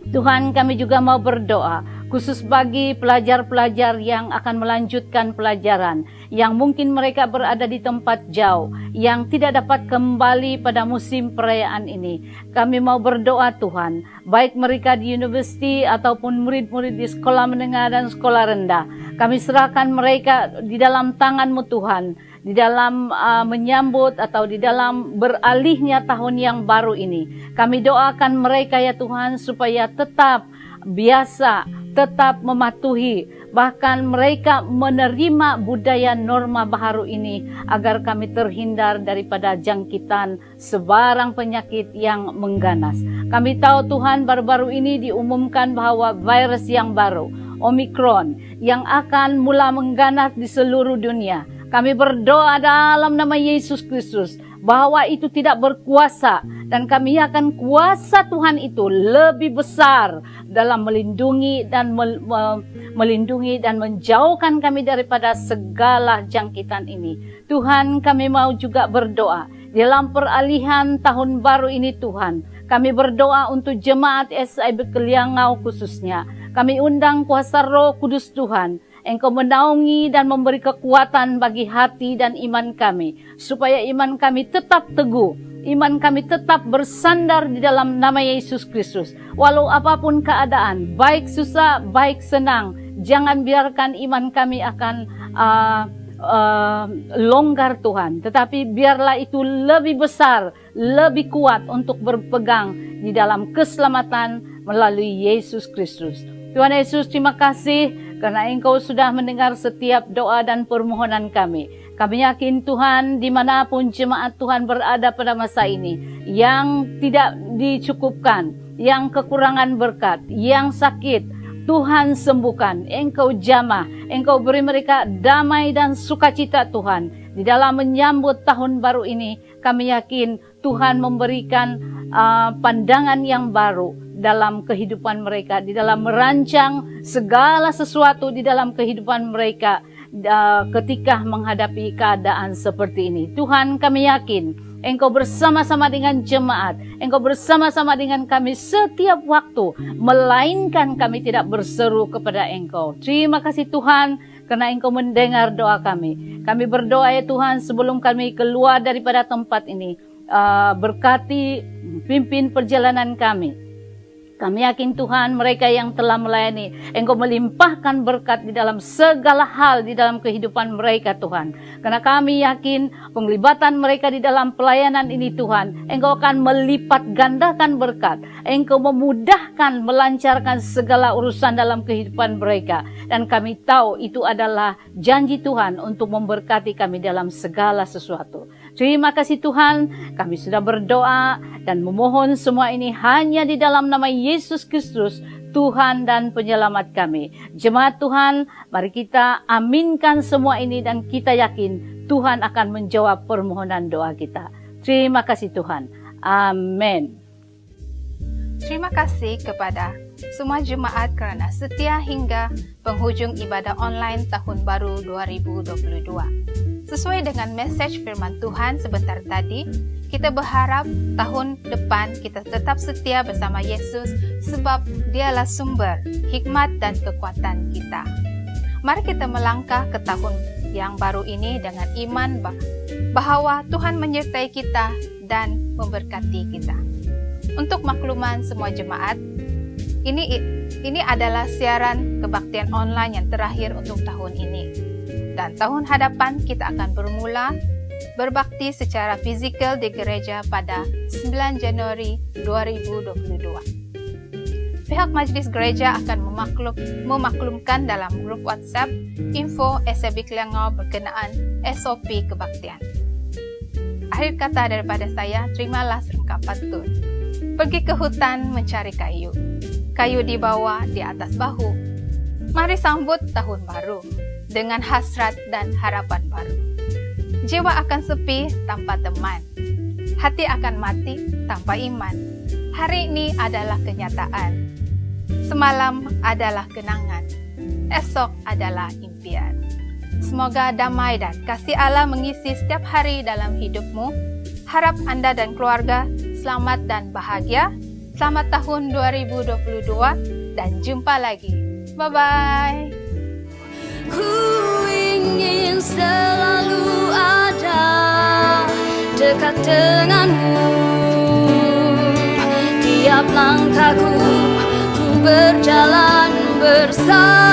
Tuhan, kami juga mau berdoa khusus bagi pelajar-pelajar yang akan melanjutkan pelajaran, yang mungkin mereka berada di tempat jauh, yang tidak dapat kembali pada musim perayaan ini. Kami mau berdoa Tuhan, baik mereka di universiti ataupun murid-murid di sekolah menengah dan sekolah rendah. Kami serahkan mereka di dalam tangan-Mu Tuhan, di dalam menyambut atau di dalam beralihnya tahun yang baru ini. Kami doakan mereka ya Tuhan supaya tetap biasa, tetap mematuhi, bahkan mereka menerima budaya norma baru ini agar kami terhindar daripada jangkitan sebarang penyakit yang mengganas. Kami tahu Tuhan, baru-baru ini diumumkan bahwa virus yang baru, Omicron, yang akan mula mengganas di seluruh dunia. Kami berdoa dalam nama Yesus Kristus bahwa itu tidak berkuasa, dan kami akan kuasa Tuhan itu lebih besar dalam melindungi dan melindungi dan menjauhkan kami daripada segala jangkitan ini. Tuhan, kami mau juga berdoa dalam peralihan tahun baru ini Tuhan. Kami berdoa untuk jemaat SIB Keliangau khususnya. Kami undang kuasa Roh Kudus Tuhan. Engkau menaungi dan memberi kekuatan bagi hati dan iman kami, supaya iman kami tetap teguh, iman kami tetap bersandar di dalam nama Yesus Kristus. Walau apapun keadaan, baik susah, baik senang, jangan biarkan iman kami akan longgar Tuhan, tetapi biarlah itu lebih besar, lebih kuat untuk berpegang di dalam keselamatan melalui Yesus Kristus. Tuhan Yesus, terima kasih karena Engkau sudah mendengar setiap doa dan permohonan kami. Kami yakin Tuhan, dimanapun jemaat Tuhan berada pada masa ini, yang tidak dicukupkan, yang kekurangan berkat, yang sakit, Tuhan sembuhkan, Engkau jamah, Engkau beri mereka damai dan sukacita Tuhan. Di dalam menyambut tahun baru ini, kami yakin Tuhan memberikan pandangan yang baru dalam kehidupan mereka, di dalam merancang segala sesuatu di dalam kehidupan mereka ketika menghadapi keadaan seperti ini. Tuhan, kami yakin Engkau bersama-sama dengan jemaat, Engkau bersama-sama dengan kami setiap waktu, melainkan kami tidak berseru kepada Engkau. Terima kasih Tuhan, karena Engkau mendengar doa kami. Kami berdoa ya Tuhan, sebelum kami keluar daripada tempat ini, berkati, pimpin perjalanan kami. Kami yakin Tuhan, mereka yang telah melayani, Engkau melimpahkan berkat di dalam segala hal di dalam kehidupan mereka Tuhan. Karena kami yakin penglibatan mereka di dalam pelayanan ini Tuhan, Engkau akan melipat gandakan berkat. Engkau memudahkan, melancarkan segala urusan dalam kehidupan mereka. Dan kami tahu itu adalah janji Tuhan untuk memberkati kami dalam segala sesuatu. Terima kasih Tuhan, kami sudah berdoa dan memohon semua ini hanya di dalam nama Yesus Kristus, Tuhan dan Penyelamat kami. Jemaat Tuhan, mari kita aminkan semua ini dan kita yakin Tuhan akan menjawab permohonan doa kita. Terima kasih Tuhan. Amin. Terima kasih kepada semua jemaat kerana setia hingga penghujung ibadah online tahun baru 2022. Sesuai dengan message firman Tuhan sebentar tadi, kita berharap tahun depan kita tetap setia bersama Yesus sebab Dialah sumber hikmat dan kekuatan kita. Mari kita melangkah ke tahun yang baru ini dengan iman bahwa Tuhan menyertai kita dan memberkati kita. Untuk makluman semua jemaat, ini adalah siaran kebaktian online yang terakhir untuk tahun ini. Dan tahun hadapan kita akan bermula berbakti secara fisikal di gereja pada 9 Januari 2022. Pihak Majelis Gereja akan memaklumkan dalam grup WhatsApp info SAB Kliangau berkenaan SOP kebaktian. Akhir kata daripada saya, terimalah serangkap pantun. Pergi ke hutan mencari kayu. Kayu dibawa di atas bahu. Mari sambut tahun baru dengan hasrat dan harapan baru. Jiwa akan sepi tanpa teman. Hati akan mati tanpa iman. Hari ini adalah kenyataan. Semalam adalah kenangan. Esok adalah impian. Semoga damai dan kasih Allah mengisi setiap hari dalam hidupmu. Harap Anda dan keluarga selamat dan bahagia. Selamat tahun 2022 dan jumpa lagi. Bye-bye. Ku ingin selalu ada dekat denganmu. Tiap langkahku ku berjalan bersama.